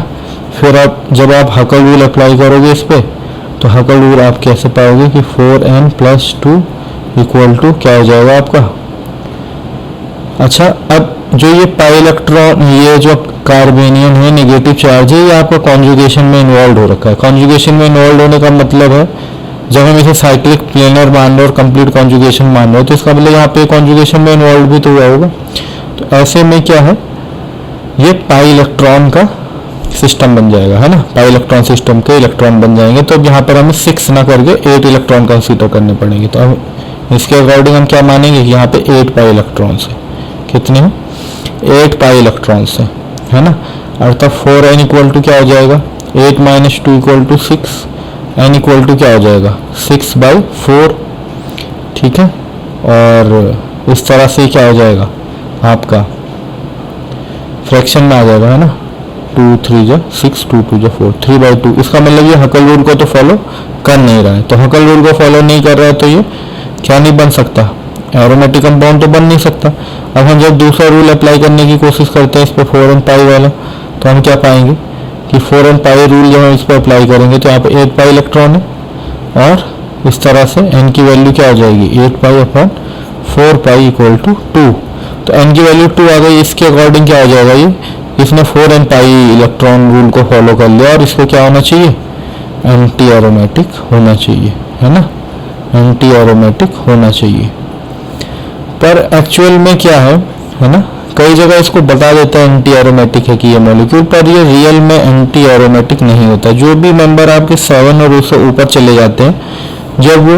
फिर आप जब आप हकल रूल अप्लाई करोगे इस पे, तो हकल रूल आप कैसे पाओगे कि 4n + 2 = क्या हो जाएगा आपका। अच्छा, अब जो ये पाई इलेक्ट्रॉन, ये जो कार्बेनियन है नेगेटिव चार्ज है, ये आपका कॉन्जुगेशन में इन्वॉल्व हो रखा है। कॉन्जुगेशन में इन्वॉल्व होने का मतलब है, जब हम इसे साइक्लिक प्लेनर मान रहे और कंप्लीट कॉन्जुगेशन मान रहे हो, तो इसका मतलब यहाँ पे कॉन्जुगेशन में इन्वॉल्व भी तो हुआ होगा। तो ऐसे में क्या है, ये पाई इलेक्ट्रॉन का सिस्टम बन जाएगा, है ना। पाई इलेक्ट्रॉन सिस्टम के इलेक्ट्रॉन बन जाएंगे, तो अब यहाँ पर हमें 6 ना करके 8 इलेक्ट्रॉन कंसीडर करने पड़ेंगे। तो अब इसके अकॉर्डिंग हम क्या मानेंगे कि यहाँ पे 8 पाई इलेक्ट्रॉन्स है। कितने हैं, 8 पाई इलेक्ट्रॉन्स है, है ना। अर्थात 4n = क्या हो जाएगा, 8 - 2 = 6, n = क्या हो जाएगा, 6/4। ठीक है, और इस तरह से क्या हो जाएगा आपका फ्रैक्शन में आ जाएगा, है ना। 2 3 जा 6, 2 2 जा 4, 3/2। इसका मतलब ये हकल रूल को तो फॉलो कर नहीं रहा है। तो हकल रूल को फॉलो नहीं कर रहा है, तो ये क्या नहीं बन सकता, एरोमेटिक कंपाउंड तो बन नहीं सकता। अब हम जब दूसरा रूल अप्लाई करने की कोशिश करते हैं इस पर 4n पाई वाला, तो हम क्या पाएंगे कि 4n पाई रूल जब हम इस पर अप्लाई करेंगे तो यहाँ पे 8 पाई इलेक्ट्रॉन है, और इस तरह से n की वैल्यू क्या हो जाएगी, 8 पाई/4 पाई = 2। तो n की वैल्यू 2 आ गई। इसके अकॉर्डिंग क्या हो जाएगा, ये इसने 4n पाई इलेक्ट्रॉन रूल को फॉलो कर लिया, और इसको क्या होना चाहिए, एंटी एरोमेटिक होना चाहिए, है ना, एंटी एरोमेटिक होना चाहिए। पर एक्चुअल में क्या है ना, कई जगह इसको बता देता है एंटी एरोमेटिक है कि ये मॉलिक्यूल, पर ये रियल में एंटी एरोमेटिक नहीं होता। जो भी मेंबर आपके 7 और उससे ऊपर चले जाते हैं, जब वो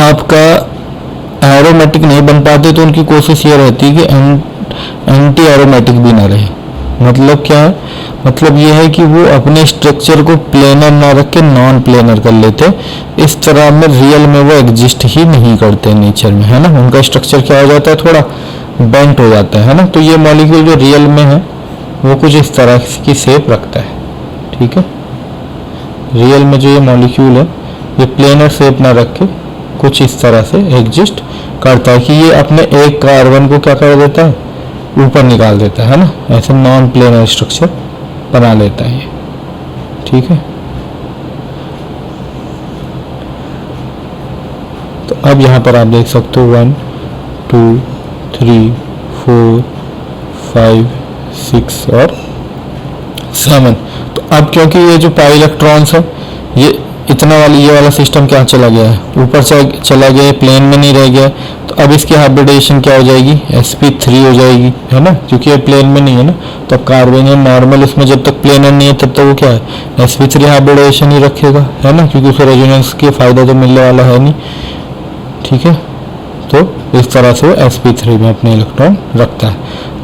आपका एरोमेटिक नहीं बन पाते, तो उनकी कोशिश ये रहती है कि एंटी एरोमेटिक भी ना रहे। मतलब क्या है, मतलब ये है कि वो अपने स्ट्रक्चर को प्लेनर ना रख के नॉन प्लेनर कर लेते। इस तरह में रियल में वो एग्जिस्ट ही नहीं करते नेचर में, है ना। उनका स्ट्रक्चर क्या हो जाता है, थोड़ा बेंट हो जाता है ना। तो ये मॉलिक्यूल जो रियल में है वो कुछ इस तरह की शेप रखता है। ठीक है, रियल में जो ये मॉलिक्यूल है ये प्लेनर शेप ना रख के कुछ इस तरह से एग्जिस्ट करता है कि ये अपने एक कार्बन को क्या कर देता है, ऊपर निकाल देता है ना, ऐसे नॉन प्लेनर स्ट्रक्चर बना लेता है ये। ठीक है, तो अब यहाँ पर आप देख सकते हो 1 2 3 4 5 6 और 7। तो अब क्योंकि ये जो पाई इलेक्ट्रॉन्स है ये इतना ये वाला सिस्टम क्या चला गया है, ऊपर चला गया है, प्लेन में नहीं रह गया। तो अब इसकी हाइब्रिडेशन क्या हो जाएगी, sp3 हो जाएगी, है ना, क्योंकि ये प्लेन में नहीं है ना। तो अब कार्बन नॉर्मल उसमें जब तक प्लेनर नहीं है तब तक वो क्या है, sp3 हाइब्रिडेशन ही रखेगा, है ना, क्योंकि उसे रेजोनेंस के फायदा तो मिलने वाला है नहीं। ठीक है, तो इस तरह से वो sp3 में अपने इलेक्ट्रॉन रखता है।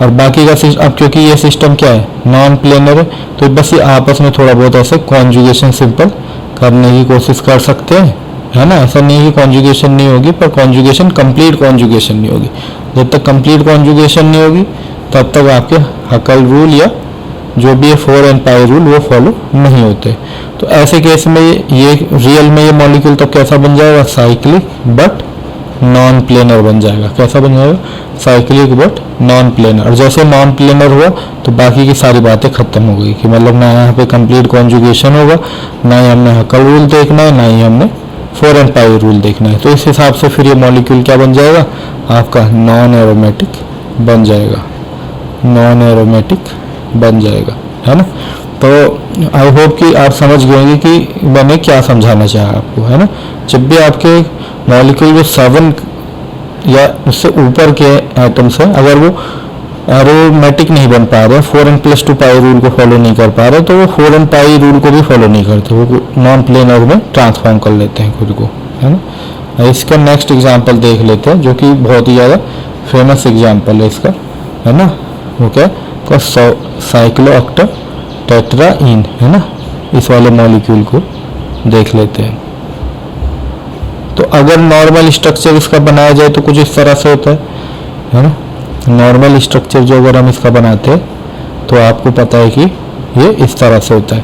और बाकी का अब क्योंकि ये सिस्टम क्या है, नॉन प्लेनर है, तो बस ये आपस में थोड़ा बहुत ऐसे कॉन्जुगेशन सिंपल करने की कोशिश कर सकते हैं, है ना। ऐसा नहीं है कि कॉन्जुगेशन नहीं होगी, पर कॉन्जुगेशन कंप्लीट कॉन्जुगेशन नहीं होगी। जब तक कंप्लीट कॉन्जुगेशन नहीं होगी तब तक आपके हकल रूल या जो भी है 4 and पाई रूल वो फॉलो नहीं होते। तो ऐसे केस में ये रियल में ये मॉलिक्यूल तब कैसा बन जाएगा, साइक्लिक बट नॉन प्लेनर बन जाएगा। कैसा बन जाएगा, साइक्लिक बट नॉन प्लेनर। और जैसे नॉन प्लेनर हुआ तो बाकी की सारी बातें खत्म हो गई कि मतलब ना यहाँ पे कंप्लीट कॉन्जुगेशन होगा, ना ही हमने हकल रूल देखना है, ना ही हमने 4 and पाई रूल देखना है। तो इस हिसाब से फिर ये मॉलिक्यूल क्या बन जाएगा, आपका नॉन एरोमेटिक बन जाएगा, नॉन एरोमेटिक बन जाएगा, है ना। तो आई होप कि आप समझ गए होंगे कि मैंने क्या समझाना चाहा आपको, है ना। जब भी आपके मॉलिक्यूल जो 7 या उससे ऊपर के एटम्स हैं, अगर वो एरोमेटिक नहीं बन पा रहे, 4 and +2 पाई रूल को फॉलो नहीं कर पा रहे, तो वो 4 and पाई रूल को भी फॉलो नहीं करते, वो नॉन प्लेनर में ट्रांसफॉर्म कर लेते हैं खुद को, है ना। इसका नेक्स्ट एग्जांपल देख लेते हैं जो कि बहुत ही ज़्यादा फेमस एग्जांपल है इसका, है ना। वो क्या, साइक्लोऑक्टा टेट्राइन, है ना। इस वाले मॉलिक्यूल को देख लेते हैं। तो अगर नॉर्मल स्ट्रक्चर इसका बनाया जाए तो कुछ इस तरह से होता है ना। नॉर्मल स्ट्रक्चर जो अगर हम इसका बनाते हैं तो आपको पता है कि ये इस तरह से होता है।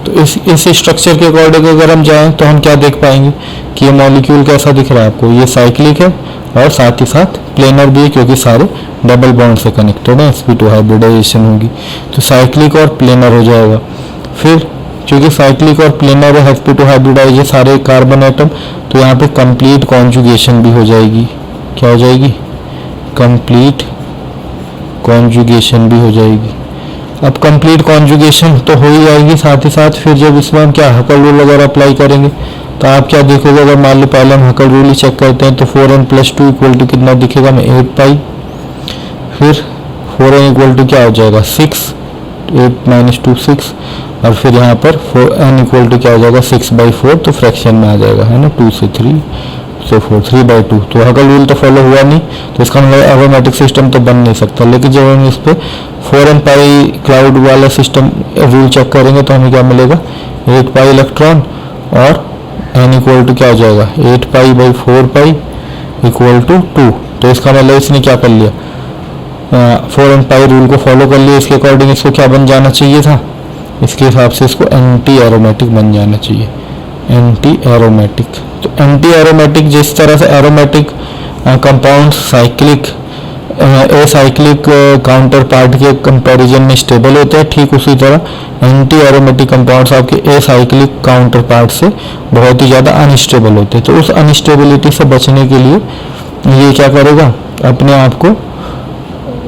तो इस स्ट्रक्चर के अकॉर्डिंग अगर हम जाएं तो हम क्या देख पाएंगे कि ये मॉलिक्यूल कैसा दिख रहा है आपको, ये साइक्लिक है और साथ ही साथ प्लेनर भी है, क्योंकि सारे डबल बॉन्ड से कनेक्टेड है, sp2 हाइब्रिडाइजेशन होगी तो साइक्लिक और प्लेनर हो जाएगा। फिर क्योंकि साइक्लिक और प्लेनर है, sp2 हाइब्रिडाइज सारे कार्बन एटम, तो यहाँ पे कंप्लीट कॉन्जुगेशन भी हो जाएगी। क्या हो जाएगी, कंप्लीट कॉन्जुगेशन भी हो जाएगी। अब कंप्लीट कॉन्जुगेशन तो हो ही जाएगी, साथ ही साथ फिर जब इसमें हम क्या हकल रूल वगैरह अप्लाई करेंगे तो आप क्या देखोगे, अगर मान लो पहले हम हकल रूल ही चेक करते हैं तो 4 and +2 इक्वल टू कितना दिखेगा, हमें 8 पाई। फिर 4n इक्वल टू क्या हो जाएगा 6, 8 - 2 6, और फिर यहाँ पर 4n इक्वल टू क्या हो जाएगा 6/4, तो फ्रैक्शन में आ जाएगा, है ना, 2 से 3 से 4, 3/2। तो हकल रूल तो फॉलो हुआ नहीं, तो इसका मतलब एरोमेटिक सिस्टम तो बन नहीं सकता। लेकिन जब हम इस पर 4 and पाई क्लाउड वाला सिस्टम रूल चेक करेंगे तो हमें क्या मिलेगा, 8 पाई इलेक्ट्रॉन और n इक्वल टू क्या हो जाएगा 8 पाई/4 पाई इक्वल टू 2। तो इसका मतलब इसने क्या कर लिया, 4 and पाई रूल को फॉलो कर लिया। इसके अकॉर्डिंग इसको क्या बन जाना चाहिए था, इसके हिसाब से इसको एंटी एरोमेटिक बन जाना चाहिए, एंटी एरोमेटिक। तो एंटी एरोमेटिक जिस तरह से aromatic compound cyclic acyclic counter part के कंपैरिजन में स्टेबल होते हैं, ठीक उसी तरह एंटी एरोमेटिक कंपाउंड्स आपके एसाइक्लिक काउंटर पार्ट से बहुत ही ज़्यादा अनस्टेबल होते हैं। तो उस अनस्टेबिलिटी से बचने के लिए ये क्या करेगा, अपने आप को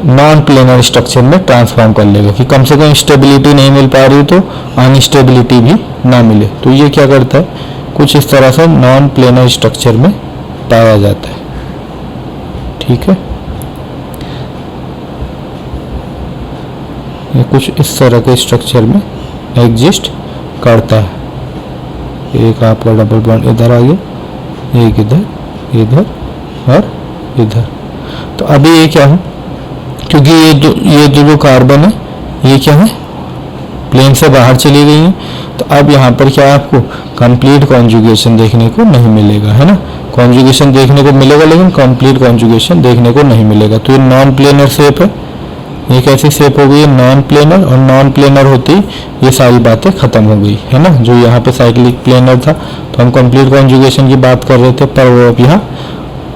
नॉन प्लेनर स्ट्रक्चर में ट्रांसफॉर्म कर लेगा कि कम से कम स्टेबिलिटी नहीं मिल पा रही तो अनस्टेबिलिटी भी ना मिले। तो ये क्या करता है, कुछ इस तरह से नॉन प्लेनर स्ट्रक्चर में पाया जाता है। ठीक है, ये कुछ इस तरह के स्ट्रक्चर में एग्जिस्ट करता है। एक आपका डबल बॉन्ड इधर आ गया, एक इधर, इधर और इधर। तो अभी ये क्या है, क्योंकि ये जो कार्बन है ये क्या है, प्लेन से बाहर चली गई है, तो अब यहाँ पर क्या आपको कंप्लीट कॉन्जुगेशन देखने को नहीं मिलेगा, है ना। कॉन्जुगेशन देखने को मिलेगा लेकिन कंप्लीट कॉन्जुगेशन देखने को नहीं मिलेगा। तो ये नॉन प्लेनर शेप है, ये कैसी शेप हो गई, नॉन प्लेनर, और नॉन प्लेनर होती ये सारी बातें खत्म हो गई है ना। जो यहाँ पे साइक्लिक प्लेनर था तो हम कंप्लीट कॉन्जुगेशन की बात कर रहे थे, पर वो अब यहाँ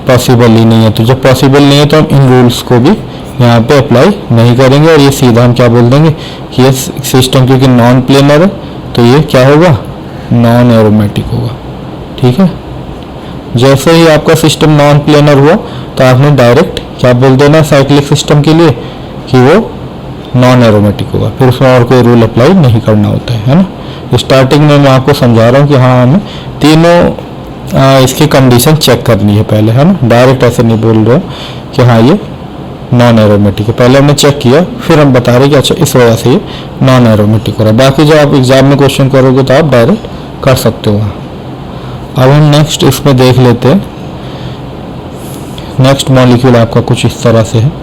पॉसिबल ही नहीं है। तो जब पॉसिबल नहीं है तो हम इन रूल्स को भी यहाँ पे अप्लाई नहीं करेंगे, और ये सीधा हम क्या बोल देंगे कि ये सिस्टम क्योंकि नॉन प्लेनर है तो ये क्या होगा, नॉन एरोमेटिक होगा। ठीक है, जैसे ही आपका सिस्टम नॉन प्लेनर हुआ तो आपने डायरेक्ट क्या बोल देना साइक्लिक सिस्टम के लिए कि वो नॉन एरोमेटिक होगा, फिर उसमें और कोई रूल अप्लाई नहीं करना होता है ना। स्टार्टिंग में मैं आपको समझा रहा हूँ कि हाँ हमें तीनों इसकी कंडीशन चेक करनी है पहले, है ना। डायरेक्ट ऐसे नहीं बोल रहे कि हाँ ये नॉन एरोमेटिक है, पहले हमने चेक किया फिर हम बता रहे कि अच्छा इस वजह से ये नॉन एरोमेटिक हो रहा है। बाकी जब आप एग्जाम में क्वेश्चन करोगे तो आप डायरेक्ट कर सकते हो। अब हम नेक्स्ट इसमें देख लेते हैं। नेक्स्ट मॉलिक्यूल आपका कुछ इस तरह से है।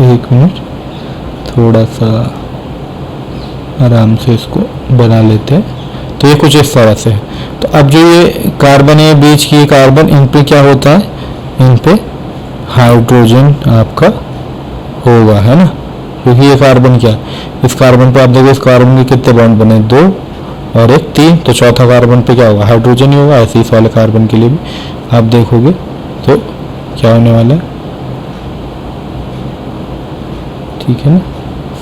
एक मिनट, थोड़ा सा आराम से इसको बना लेते हैं। तो ये कुछ इस तरह से है। तो अब जो ये कार्बन है बीच की ये कार्बन, इन पे क्या होता है, इन पे हाइड्रोजन आपका होगा, है ना। क्योंकि ये कार्बन क्या, इस कार्बन पे आप देखो इस कार्बन के कितने बॉन्ड बने, 2 और 1 3, तो चौथा कार्बन पे क्या होगा, हाइड्रोजन ही होगा। ऐसे इस वाले कार्बन के लिए भी आप देखोगे तो क्या होने वाला है, ठीक है ना।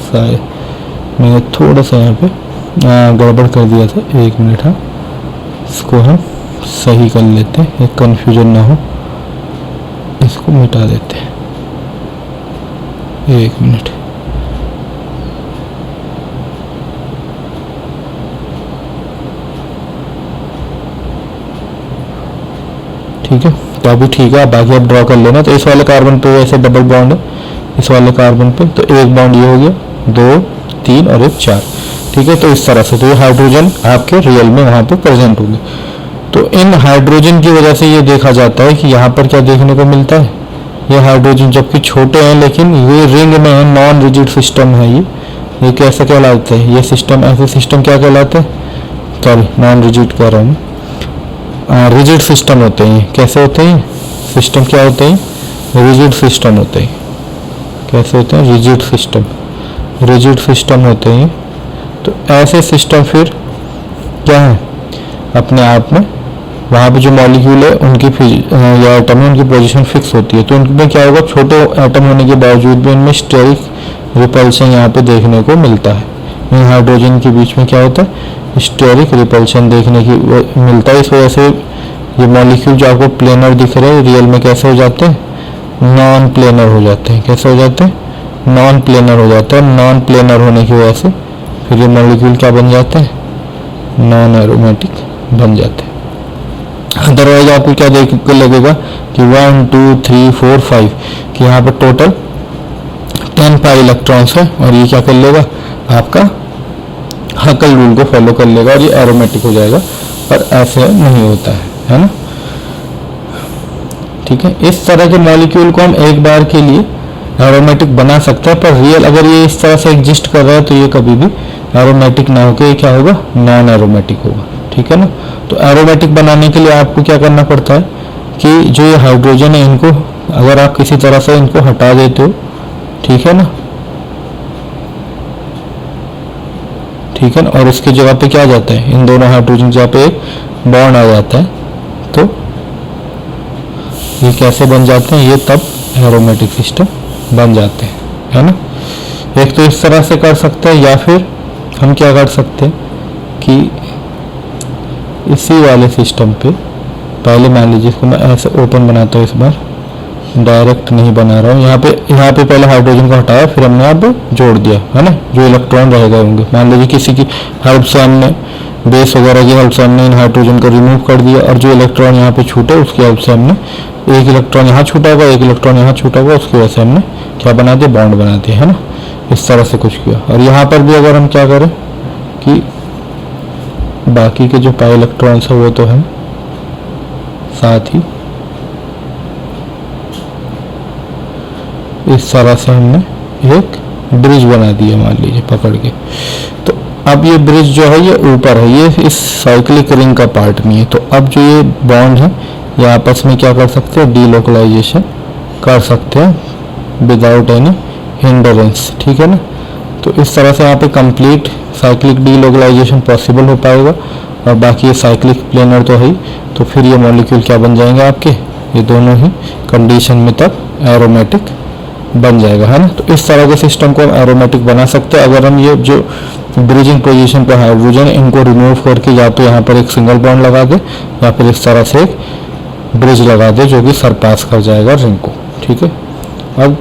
शायद मैंने थोड़ा सा यहाँ पे गड़बड़ कर दिया था, 1 मिनट। हाँ, इसको हम सही कर लेते हैं, एक कन्फ्यूजन ना हो, इसको मिटा देते हैं। 1 मिनट, ठीक है। तो अभी ठीक है, बाकी आप ड्रॉ कर लेना। तो इस वाले कार्बन पे वैसे डबल बॉन्ड है, इस वाले कार्बन पे तो एक बॉन्ड ये हो गया, 2 3 और 1 4, ठीक है। तो इस तरह से तो ये हाइड्रोजन आपके रियल में वहाँ पे प्रेजेंट होंगे। तो इन हाइड्रोजन की वजह से ये देखा जाता है कि यहाँ पर क्या देखने को मिलता है, ये हाइड्रोजन जबकि छोटे हैं लेकिन ये रिंग में है, नॉन रिजिड सिस्टम है ये कैसे कहलाते हैं, ये सिस्टम ऐसे सिस्टम क्या कहलाते हैं, सॉरी नॉन रिजिड कह रहा हूँ, रिजिड सिस्टम होते हैं। कैसे होते हैं सिस्टम, क्या होते हैं, रिजिड सिस्टम होते हैं। कैसे होते हैं, रिजिड सिस्टम, रिजिड सिस्टम होते हैं। तो ऐसे सिस्टम फिर क्या है, अपने आप में वहाँ पे जो मॉलिक्यूल है उनकी या एटम है उनकी पोजीशन फिक्स होती है। तो उनमें क्या होगा, छोटे एटम होने के बावजूद भी उनमें स्टेरिक रिपल्शन यहाँ पे देखने को मिलता है। इन हाइड्रोजन के बीच में क्या होता है, स्टेरिक रिपल्शन देखने की मिलता है। इस वजह से ये मॉलिक्यूल जो आपको प्लेनर दिख रहे हैं रियल में कैसे हो जाते हैं, नॉन प्लेनर हो जाते हैं। कैसे हो जाते हैं, नॉन प्लेनर हो जाता है। नॉन प्लेनर होने की वजह से फिर ये मॉलिक्यूल क्या बन जाते हैं, नॉन एरोमेटिक बन जाते हैं। अदरवाइज आपको क्या देख कर लगेगा कि 1 2 3 4 5 कि यहाँ पर टोटल 10 पाई इलेक्ट्रॉन्स है, और ये क्या कर लेगा, आपका हकल रूल को फॉलो कर लेगा और ये एरोमेटिक हो जाएगा। पर ऐसे नहीं होता है ना। ठीक है, इस तरह के मॉलिक्यूल को हम एक बार के लिए एरोमेटिक बना सकते हैं, पर रियल अगर ये इस तरह से एग्जिस्ट कर रहा है तो ये कभी भी एरोमेटिक ना होकर ये क्या होगा, नॉन एरोमेटिक होगा। ठीक है ना। तो एरोमेटिक बनाने के लिए आपको क्या करना पड़ता है कि जो ये हाइड्रोजन है इनको अगर आप किसी तरह से इनको हटा देते हो, ठीक है ना, ठीक है ना, और इसकी जगह पे क्या आ जाता है, इन दोनों हाइड्रोजन की जगह पे एक बॉन्ड आ जाता है, तो ये कैसे बन जाते हैं, ये तब एरोमेटिक सिस्टम बन जाते हैं, है ना। एक तो इस तरह से कर सकते हैं, या फिर हम क्या कर सकते हैं कि इसी वाले सिस्टम पे पहले मान लीजिए इसको मैं ऐसे ओपन बनाता हूँ, इस बार डायरेक्ट नहीं बना रहा हूँ। यहाँ पे पहले हाइड्रोजन को हटाया, फिर हमने यहाँ पे जोड़ दिया, है ना। जो इलेक्ट्रॉन रह गए होंगे, मान लीजिए किसी की हेल्प से हमने बेस वगैरह की हेल्प से हमने इन हाइड्रोजन को रिमूव कर दिया, और जो इलेक्ट्रॉन यहाँ पे छूटे उसकी हेल्प से हमने एक इलेक्ट्रॉन यहाँ छूटा होगा, एक इलेक्ट्रॉन यहाँ छूटा होगा, उसकी वजह से हमने क्या बना दिया, बॉन्ड बना दिया, है ना। इस तरह से कुछ किया। और यहाँ पर भी अगर हम क्या करें कि बाकी के जो पाई इलेक्ट्रॉन्स है वो तो है, साथ ही इस तरह से हमने एक ब्रिज बना दिया, मान लीजिए पकड़ के। तो अब ये ब्रिज जो है ये ऊपर है, ये इस साइक्लिक रिंग का पार्ट नहीं है। तो अब जो ये बॉन्ड है ये आपस में क्या कर सकते हैं, डीलोकलाइजेशन कर सकते हैं विदाउट एनी हिंडरेंस, ठीक है ना। तो इस तरह से यहाँ पे कंप्लीट साइक्लिक डीलोकलाइजेशन पॉसिबल हो पाएगा। और बाकी ये साइक्लिक प्लेनर तो है ही, तो फिर ये मॉलिक्यूल क्या बन जाएंगे आपके, ये दोनों ही कंडीशन में तब एरोमेटिक बन जाएगा, है ना। तो इस तरह के सिस्टम को हम एरोमेटिक बना सकते हैं अगर हम ये जो ब्रिजिंग पोजीशन पर हाइड्रोजन इनको रिमूव करके या तो यहाँ पर एक सिंगल बॉन्ड लगा दे या फिर इस तरह से एक ब्रिज लगा दे जो कि सरपास कर जाएगा रिंग को, ठीक है। अब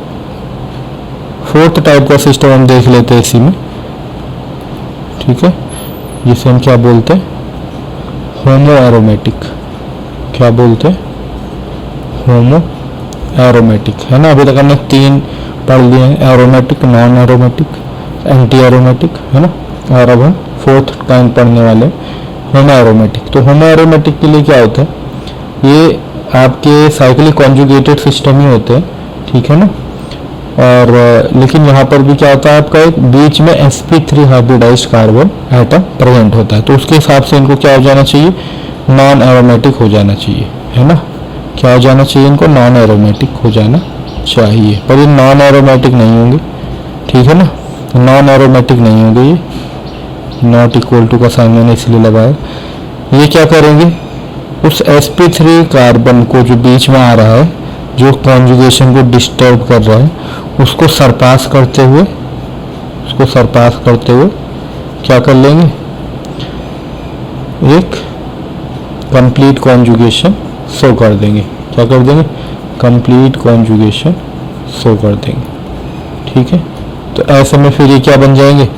फोर्थ टाइप का सिस्टम हम देख लेते हैं इसी में, ठीक है, जिसे हम क्या बोलते हैं, होमो एरोमेटिक। क्या बोलते हैं, होमो एरोमेटिक, है ना। अभी तक हमने 3 पढ़ लिए हैं, aromatic, non aromatic, anti aromatic, है ना। और अब हम फोर्थ टाइम पढ़ने वाले होमो एरोमेटिक। तो होमो एरोमेटिक के लिए क्या होता है, ये आपके साइक्लिक कॉन्जुगेटेड सिस्टम ही होते हैं, ठीक है ना। और लेकिन यहाँ पर भी क्या होता है, आपका एक बीच में sp3 hybridised carbon atom present होता है। तो उसके हिसाब से इनको क्या हो जाना चाहिए, नॉन एरोमेटिक हो जाना चाहिए, है ना। क्या हो जाना चाहिए, इनको नॉन एरोमेटिक हो जाना चाहिए, पर ये नॉन एरोमेटिक नहीं होंगे, ठीक है ना। नॉन एरोमेटिक नहीं होंगे, ये नॉट इक्वल टू का साइन मैंने इसलिए लगाया। ये क्या करेंगे, उस sp3 कार्बन को जो बीच में आ रहा है, जो कॉन्जुगेशन को डिस्टर्ब कर रहा है, उसको सरपास करते हुए क्या कर लेंगे, एक कंप्लीट कॉन्जुगेशन शो कर देंगे। क्या कर देंगे, कंप्लीट कॉन्जुगेशन शो कर देंगे, ठीक है। तो ऐसे में फिर ये क्या बन जाएंगे,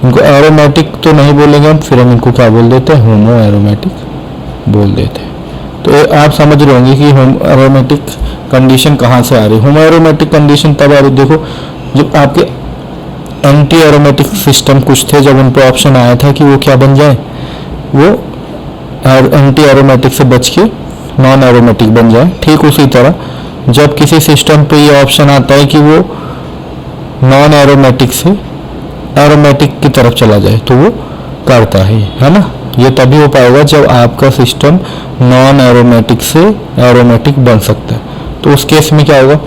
इनको एरोमेटिक तो नहीं बोलेंगे हम, फिर हम इनको क्या बोल देते हैं, होमो एरोमेटिक बोल देते हैं। तो आप समझ रहे होंगे कि होमो एरोमेटिक कंडीशन कहाँ से आ रही है। होमो एरोमेटिक कंडीशन तब आ रही, देखो जब आपके एंटी एरोमेटिक सिस्टम कुछ थे, जब उन पर ऑप्शन आया था कि वो क्या बन जाए, वो एंटी एरोमेटिक से बच के नॉन एरोमेटिक बन जाए। ठीक उसी तरह जब किसी सिस्टम पे ये ऑप्शन आता है कि वो नॉन एरोमेटिक से एरोमेटिक की तरफ चला जाए, तो वो करता है ना। ये तभी हो पाएगा जब आपका सिस्टम नॉन एरोमेटिक से एरोमेटिक बन सकता है। तो उस केस में क्या होगा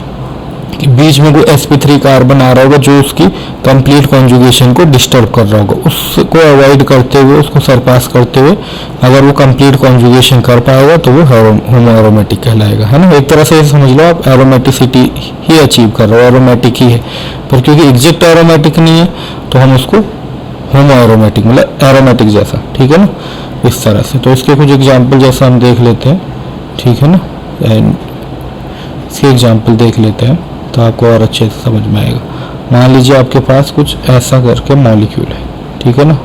कि बीच में कोई sp3 कार्बन आ रहा होगा जो उसकी कंप्लीट कॉन्जुगेशन को डिस्टर्ब कर रहा होगा, उसको अवॉइड करते हुए, उसको सरपास करते हुए अगर वो कंप्लीट कॉन्जुगेशन कर पाएगा तो वो होमो एरोमेटिक कहलाएगा, है ना। एक तरह से समझ लो आप एरोमेटिसिटी ही अचीव कर रहे हो, एरोमेटिक ही है, पर क्योंकि एग्जैक्ट एरोमेटिक नहीं है तो हम उसको होमो एरोमेटिक मतलब एरोमेटिक जैसा, ठीक है ना, इस तरह से। तो इसके कुछ एग्जाम्पल जैसा हम देख लेते हैं, ठीक है ना। इसके एग्जाम्पल देख लेते हैं तो आपको और अच्छे से समझ में आएगा। मान लीजिए आपके पास कुछ ऐसा करके मॉलिक्यूल है, ठीक है ना,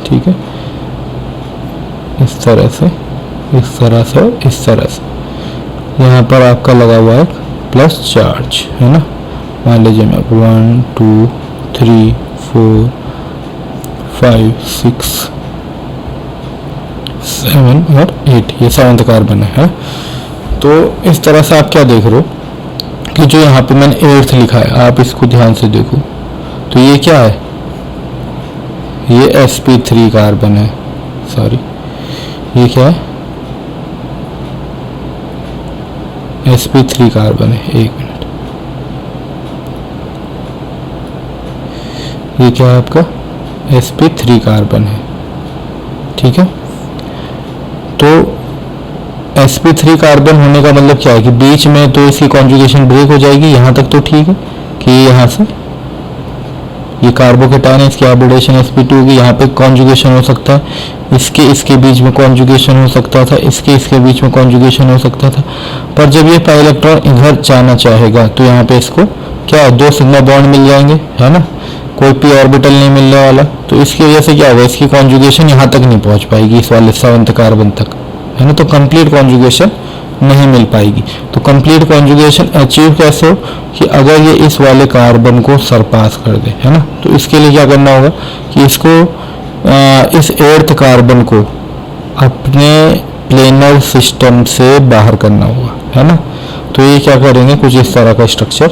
ठीक है, इस तरह से, इस तरह से, इस तरह से। यहाँ पर आपका लगा हुआ है प्लस चार्ज, है ना। मान लीजिए मैं 1 2 3 4 5 6 7 और 8, ये 7th कार्बन है। तो इस तरह से आप क्या देख रहे हो कि जो यहाँ पे मैंने 8th लिखा है, आप इसको ध्यान से देखो तो ये क्या है, ये sp3 कार्बन है, सॉरी ये क्या है, sp3 कार्बन है। एक मिनट, ये क्या है आपका sp3 कार्बन है, ठीक है। तो sp3 कार्बन होने का मतलब क्या है कि बीच में तो इसकी कॉन्जुगेशन ब्रेक हो जाएगी, यहाँ तक तो ठीक है कि यहाँ से ये कार्बोकेटायन है, इसकी हाइब्रिडेशन sp2 होगी, यहाँ पे कॉन्जुगेशन हो सकता है, इसके बीच में कॉन्जुगेशन हो सकता था, इसके बीच में कॉन्जुगेशन हो सकता था। पर जब ये पाई इलेक्ट्रॉन इधर जाना चाहेगा तो यहाँ पे इसको क्या है, 2 सिग्मा बॉन्ड मिल जाएंगे, है ना, कोई p ऑर्बिटल नहीं मिलने वाला। तो इसकी वजह से क्या होगा, इसकी कॉन्जुगेशन यहाँ तक नहीं पहुँच पाएगी, इस वाले 7th कार्बन तक, है ना। तो कंप्लीट कॉन्जुगेशन नहीं मिल पाएगी। तो कंप्लीट कॉन्जुगेशन अचीव कैसे हो कि अगर ये इस वाले कार्बन को सरपास कर दे, है ना। तो इसके लिए क्या करना होगा कि इसको इस 8th कार्बन को अपने प्लेनर सिस्टम से बाहर करना होगा, है ना। तो ये क्या करेंगे, कुछ इस तरह का स्ट्रक्चर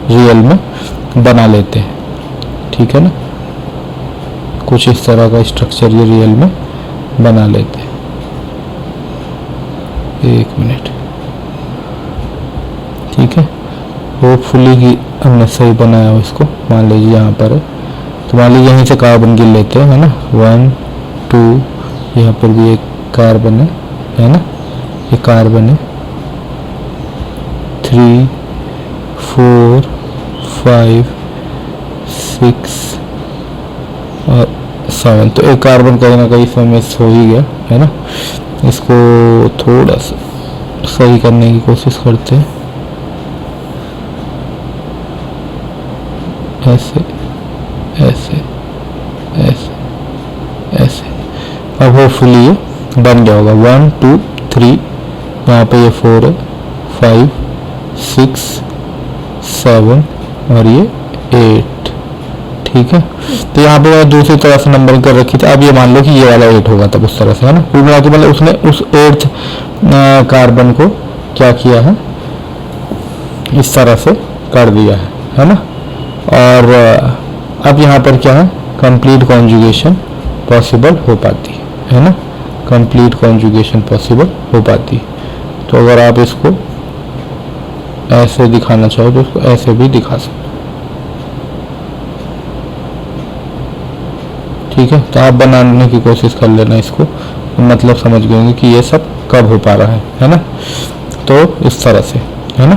रियल में बना लेते हैं, ठीक है ना। कुछ इस तरह का स्ट्रक्चर ये रियल में बना लेते हैं। एक मिनट, ठीक है। होपफुली कि हमने सही बनाया हो इसको। मान लीजिए यहाँ पर है, तो मान लीजिए यहीं से कार्बन गिन लेते हैं, है ना। 1 2, यहाँ पर भी एक कार्बन है ना, ये कार्बन है। 3 4 5 6 और 7, तो एक कार्बन कहीं ना कहीं इसमें मिस हो ही गया, है ना। इसको थोड़ा सा सही करने की कोशिश करते हैं, ऐसे ऐसे ऐसे ऐसे। अब होपफुली ये बन गया होगा। 1 2 3, यहाँ पे ये 4 है, 5 6 7 और ये 8, ठीक है। तो यहाँ पे मैं दूसरी तरह से नंबरिंग कर रखी थी। अब ये मान लो कि ये वाला 8 होगा तब उस तरह से, है ना। कुल मिला के मतलब उसने उस 8th कार्बन को क्या किया है, इस तरह से कर दिया है ना। और अब यहाँ पर क्या है, कंप्लीट कॉन्जुगेशन पॉसिबल हो पाती है ना। कंप्लीट कॉन्जुगेशन पॉसिबल हो पाती है। तो अगर आप इसको ऐसे दिखाना चाहो तो इसको ऐसे भी दिखा सकते, ठीक है। तो आप बनाने की कोशिश कर लेना इसको, मतलब समझ गए होंगे कि ये सब कब हो पा रहा है ना। तो इस तरह से, है ना।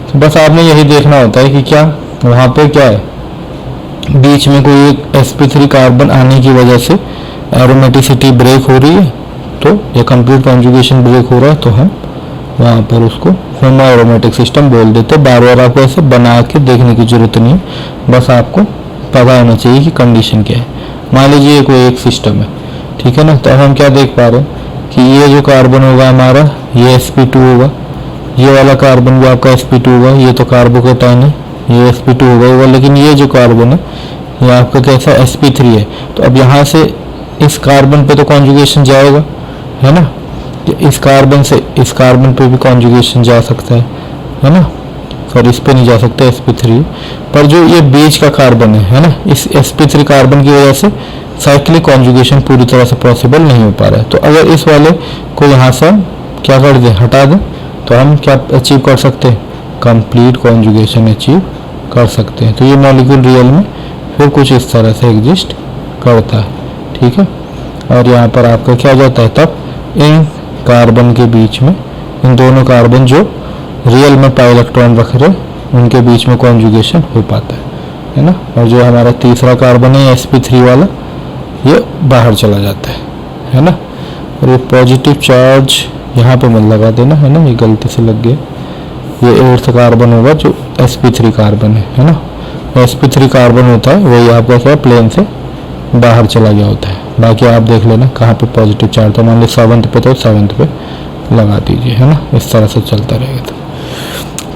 तो बस आपने यही देखना होता है कि क्या वहाँ पे क्या है, बीच में कोई एक sp3 कार्बन आने की वजह से एरोमेटिसिटी ब्रेक हो रही है, तो ये कंप्लीट कॉन्जुगेशन ब्रेक हो रहा है, तो हम वहाँ पर उसको होमो एरोमेटिक सिस्टम बोल देते हैं। बार बार आपको ऐसे बना के देखने की जरूरत नहीं है, बस आपको पता होना चाहिए कि कंडीशन क्या है। मान लीजिए कोई एक सिस्टम है, ठीक है ना। तो अब हम क्या देख पा रहे हैं कि ये जो कार्बन होगा हमारा, ये sp2 होगा, ये वाला कार्बन भी आपका sp2 होगा, ये तो कार्बोकेटाइन है, ये sp2 होगा, लेकिन ये जो कार्बन है ये आपका कैसा sp3 है। तो अब यहाँ से इस कार्बन पे तो कॉन्जुगेशन जाएगा, है ना। इस कार्बन से इस कार्बन पे भी कॉन्जुगेशन जा सकता है ना। सॉरी, इस पे नहीं जा सकता, sp3 पर जो ये बीच का कार्बन है ना, इस sp3 कार्बन की वजह से साइक्लिक कॉन्जुगेशन पूरी तरह से पॉसिबल नहीं हो पा रहा है। तो अगर इस वाले को यहाँ से क्या कर दें, हटा दें, तो हम क्या अचीव कर सकते हैं, कंप्लीट कॉन्जुगेशन अचीव कर सकते हैं। तो ये मॉलिक्यूल रियल में फिर कुछ इस तरह से एग्जिस्ट करता है, ठीक है। और यहाँ पर आपका क्या हो जाता है, तब इन कार्बन के बीच में, इन दोनों कार्बन जो रियल में पाई इलेक्ट्रॉन रख रहे, उनके बीच में कॉन्जुगेशन हो पाता है ना। और जो हमारा तीसरा कार्बन है sp3 वाला, ये बाहर चला जाता है ना। और ये पॉजिटिव चार्ज यहाँ पे मत लगा देना, है ना, ये गलती से लग गया। ये 8th कार्बन होगा जो sp3 कार्बन है ना। sp3 कार्बन होता है वही आपका क्या प्लेन से बाहर चला गया होता है। बाकी आप देख लेना कहाँ पे पॉजिटिव चार्ज, तो मान ली 7th पे, तो 7th पे लगा दीजिए, है ना। इस तरह से चलता रहेगा।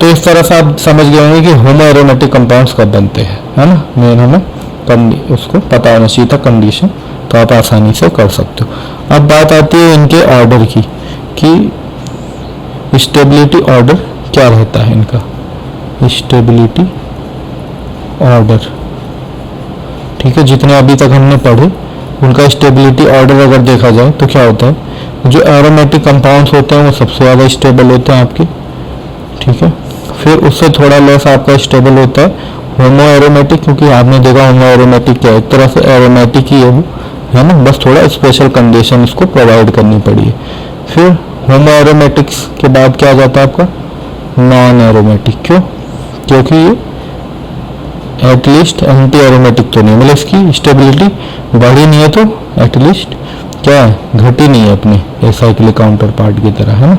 तो इस तरह से आप समझ गए होंगे कि होमो एरोमेटिक कंपाउंड्स कब बनते हैं, है ना। मेन हमें उसको पता होना चाहिए था कंडीशन, तो आप आसानी से कर सकते हो। अब बात आती है इनके ऑर्डर की, कि स्टेबिलिटी ऑर्डर क्या रहता है इनका। स्टेबिलिटी ऑर्डर, ठीक है, जितने अभी तक हमने पढ़े उनका स्टेबिलिटी ऑर्डर अगर देखा जाए तो क्या होता है, जो एरोमेटिक कंपाउंड्स होते हैं वो सबसे ज़्यादा स्टेबल होते हैं आपके, ठीक है। फिर उससे थोड़ा लेस आपका स्टेबल होता है होमो एरोमेटिक, क्योंकि आपने देखा होमो एरोमेटिक क्या है, एक तरह से एरोमेटिक ही है वो, है ना, बस थोड़ा स्पेशल कंडीशन उसको प्रोवाइड करनी पड़ी है। फिर होमो एरोमेटिक्स के बाद क्या आ जाता है आपका नॉन एरोमेटिक। क्यों, क्योंकि ये एटलीस्ट एंटी एरोमेटिक तो नहीं, मतलब इसकी स्टेबिलिटी बढ़ी नहीं है, तो एटलीस्ट क्या है, घटी नहीं है अपने एसाइक्लिक काउंटर पार्ट की तरह, है ना।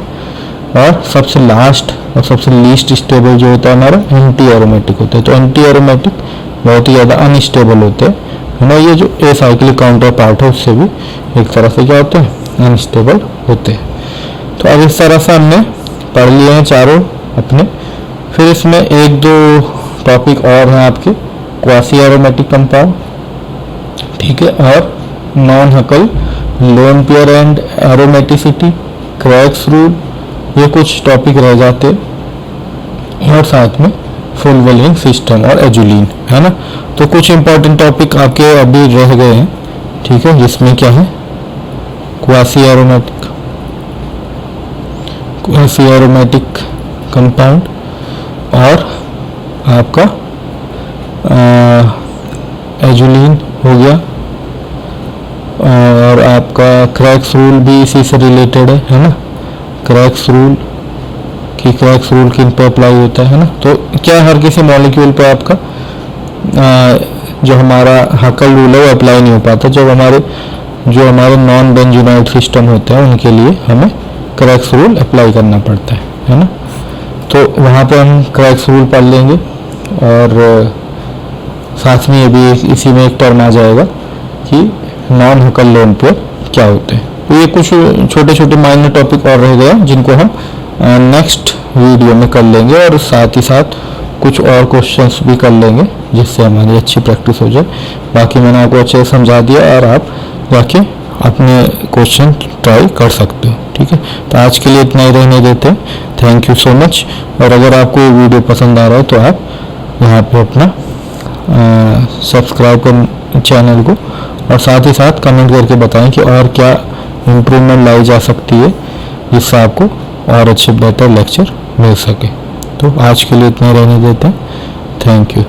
और सबसे लास्ट और सबसे लीस्ट स्टेबल जो होता है हमारा एंटी एरोमेटिक होता है। तो एंटी एरोमेटिक बहुत ही ज़्यादा अनस्टेबल होते हैं, है ना। ये जो एसाइक्लिक काउंटर पार्ट है उससे भी एक तरह से क्या होते हैं, अनस्टेबल होते हैं। तो अब इस तरह से हमने पढ़ लिए हैं चारों अपने। फिर इसमें एक दो टॉपिक और हैं आपके, क्वासी एरोमेटिक कंपाउंड, ठीक है, और non Huckel, lone pair and aromaticity, Craig's rule, ये कुछ टॉपिक रह जाते हैं। और साथ में फुलवेलिंग सिस्टम और एजुलिन, है ना। तो कुछ इंपॉर्टेंट टॉपिक आपके अभी रह गए हैं, ठीक है, जिसमें क्या है क्वासी एरोमेटिक कंपाउंड और आपका एजुलिन हो गया, और आपका क्रैक्स रूल भी इसी से रिलेटेड है ना। क्रैक्स रूल किन पे अप्लाई होता है ना। तो क्या हर किसी मॉलिक्यूल पे आपका जो हमारा हकल रूल है वो अप्लाई नहीं हो पाता। जब जो हमारे नॉन बेंजोनाइड सिस्टम होते हैं उनके लिए हमें क्रैक्स रूल अप्लाई करना पड़ता है ना। तो वहाँ पे हम क्रैक्स रूल पढ़ लेंगे, और साथ में ये भी इसी में एक टर्म आ जाएगा कि नॉन हकल लोन पेयर क्या होते हैं। तो ये कुछ छोटे छोटे माइनर टॉपिक और रह गए जिनको हम नेक्स्ट वीडियो में कर लेंगे, और साथ ही साथ कुछ और क्वेश्चंस भी कर लेंगे जिससे हमारी अच्छी प्रैक्टिस हो जाए। बाकी मैंने आपको अच्छे से समझा दिया और आप जाके अपने क्वेश्चन ट्राई कर सकते हो, ठीक है। तो आज के लिए इतना ही रहने देते हैं। Thank you so much. और अगर आपको ये वीडियो पसंद आ रहा है तो आप यहाँ पे अपना सब्सक्राइब कर चैनल को, और साथ ही साथ कमेंट करके बताएं कि और क्या इम्प्रूवमेंट लाई जा सकती है जिससे आपको और अच्छे बेटर लेक्चर मिल सके। तो आज के लिए इतना रहने देते हैं। Thank you.